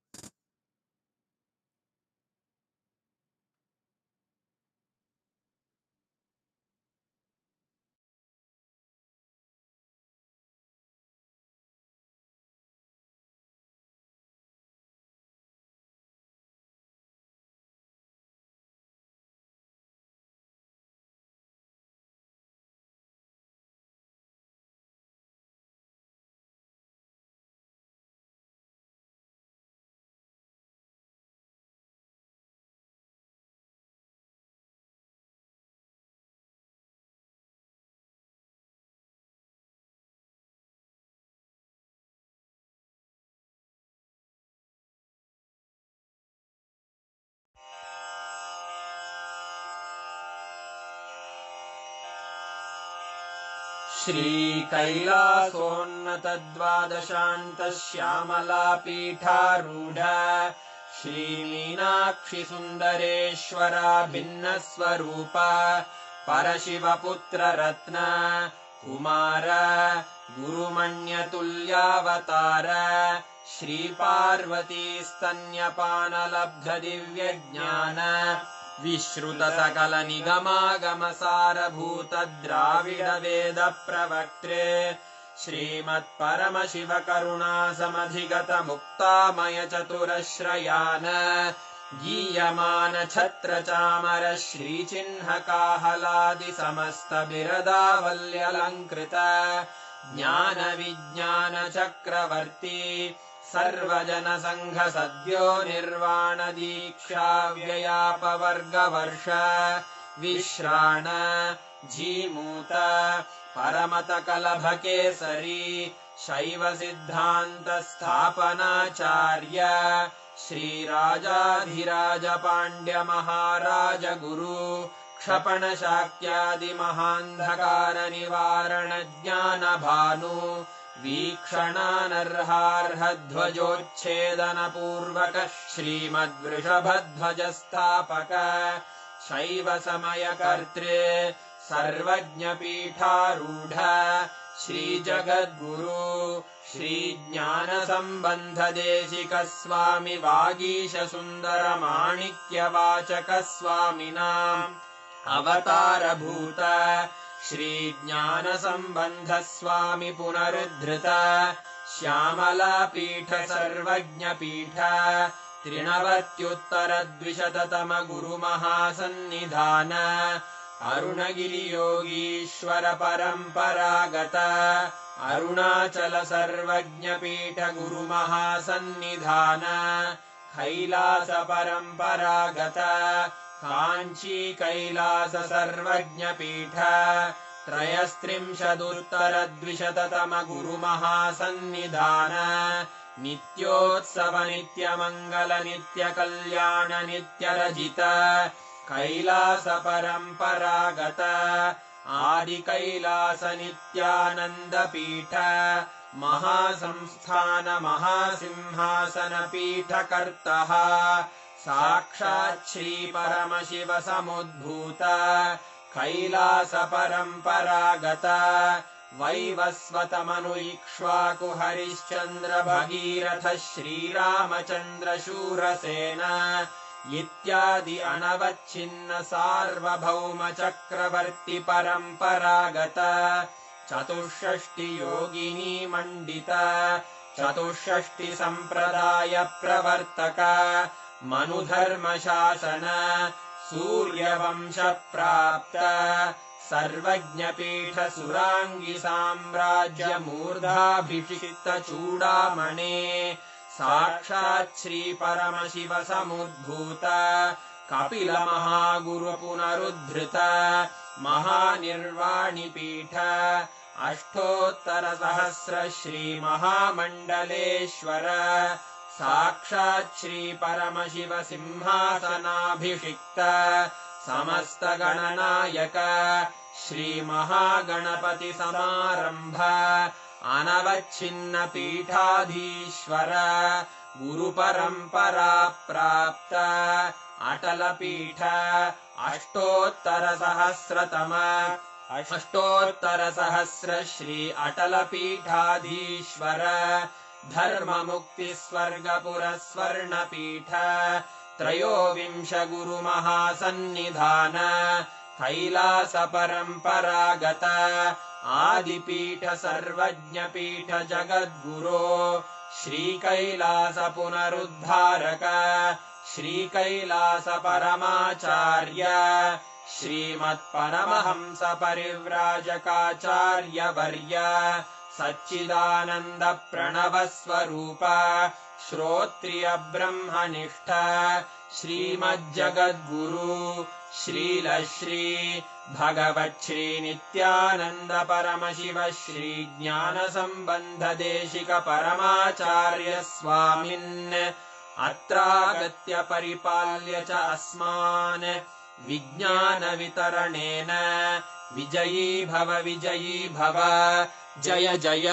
श्रीकैलासोन्नतद्वादशान्तश्यामलापीठारूढ श्रीमीनाक्षिसुन्दरेश्वरा भिन्नस्वरूप परशिवपुत्ररत्न Kumar गुरुमण्यतुल्यावतार श्रीपार्वतीस्तन्यपानलब्धदिव्यज्ञान विश्रुतसकलनिगमागमसारभूतद्राविडवेदप्रवक्त्रे श्रीमत्परमशिवकरुणासमधिगतमुक्तामयचतुरश्रयान् गीयमानछत्रचामर श्रीचिह्नकाहलादिसमस्तबिरदावल्यलङ्कृत ज्ञानविज्ञानचक्रवर्ती सर्वजनसङ्घसद्यो निर्वाणदीक्षाव्ययापवर्गवर्ष विश्राण Jimuta परमतकलभकेसरी शैवसिद्धान्तस्थापनाचार्य श्रीराजाधिराजपाण्ड्यमहाराज गुरु क्षपणशाक्यादिमहान्धकारनिवारणज्ञानभानु वीक्षणानर्हार्हध्वजोच्छेदनपूर्वक श्रीमद्वृषभध्वजस्थापक शैवसमयकर्त्रे सर्वज्ञपीठारूढ श्रीजगद्गुरु श्रीज्ञानसम्बन्धदेशिकस्वामि वागीशसुन्दरमाणिक्यवाचकस्वामिनाम् अवतारभूत श्रीज्ञानसम्बन्धस्वामि पुनरुद्धृत श्यामलापीठ सर्वज्ञपीठ त्रिनवत्युत्तरद्विशततम गुरुमहासन्निधान अरुणगिरियोगीश्वर परम्परागत अरुणाचल सर्वज्ञपीठ गुरुमहासन्निधान कैलास परम्परागत काञ्ची कैलास सर्वज्ञपीठ त्रयस्त्रिंशदुत्तरद्विशततम गुरुमहासन्निधान नित्योत्सव नित्यमङ्गल नित्यकल्याण नित्यरजित कैलास परम्परागत आदि कैलास नित्यानन्दपीठ महासंस्थान महासिंहासन पीठकर्तः साक्षात् श्री परमशिव समुद्भूत कैलास परम्परागत वैवस्वतमनु इक्ष्वाकु हरिश्चन्द्र भगीरथ श्रीरामचन्द्र शूरसेन इत्यादि अनवच्छिन्न सार्वभौम चक्रवर्ति परम्परागत चतुष्षष्टि योगिनी मण्डित चतुष्षष्टि सम्प्रदाय प्रवर्तक मनुधर्म शासन सूर्यवंश प्राप्त सर्वज्ञपीठ सुराङ्गी साम्राज्य मूर्धाभिषिक्त चूडामणे साक्षात् श्री परमशिव समुद्भूत कपिल महागुरु पुनरुद्धृत महानिर्वाणिपीठ अष्टोत्तर सहस्र श्री महामण्डलेश्वर साक्षात् श्री परमशिव सिंहासनाभिषिक्त समस्त गणनायक श्री महागणपति समारंभ अनवच्छिन्न पीठाधीश्वर गुरुपरम्परा प्राप्त अटल पीठ अष्टोत्तर सहस्र श्री अटल पीठाधीश्वर धर्म मुक्ति स्वर्गपुर स्वर्ण पीठ त्रयोविंश गुरु महासन्निधान कैलास परम्परागत आदिपीठ सर्वज्ञपीठ जगद्गुरो श्री कैलास पुनरुद्धारक श्री कैलास परमाचार्य श्रीमत्परमहंस परिव्राजकाचार्य वर्य सच्चिदानन्द प्रणव स्वरूप श्रोत्रिय ब्रह्मनिष्ठ श्रीमज्जगद्गुरु श्रील श्री भगवच्छ्री नित्यानन्द परमशिव श्री ज्ञान सम्बन्ध देशिक परमाचार्य स्वामिन् अत्रागत्य परिपाल्य च अस्मान् विज्ञान वितरणेन विजयी भव जय जय।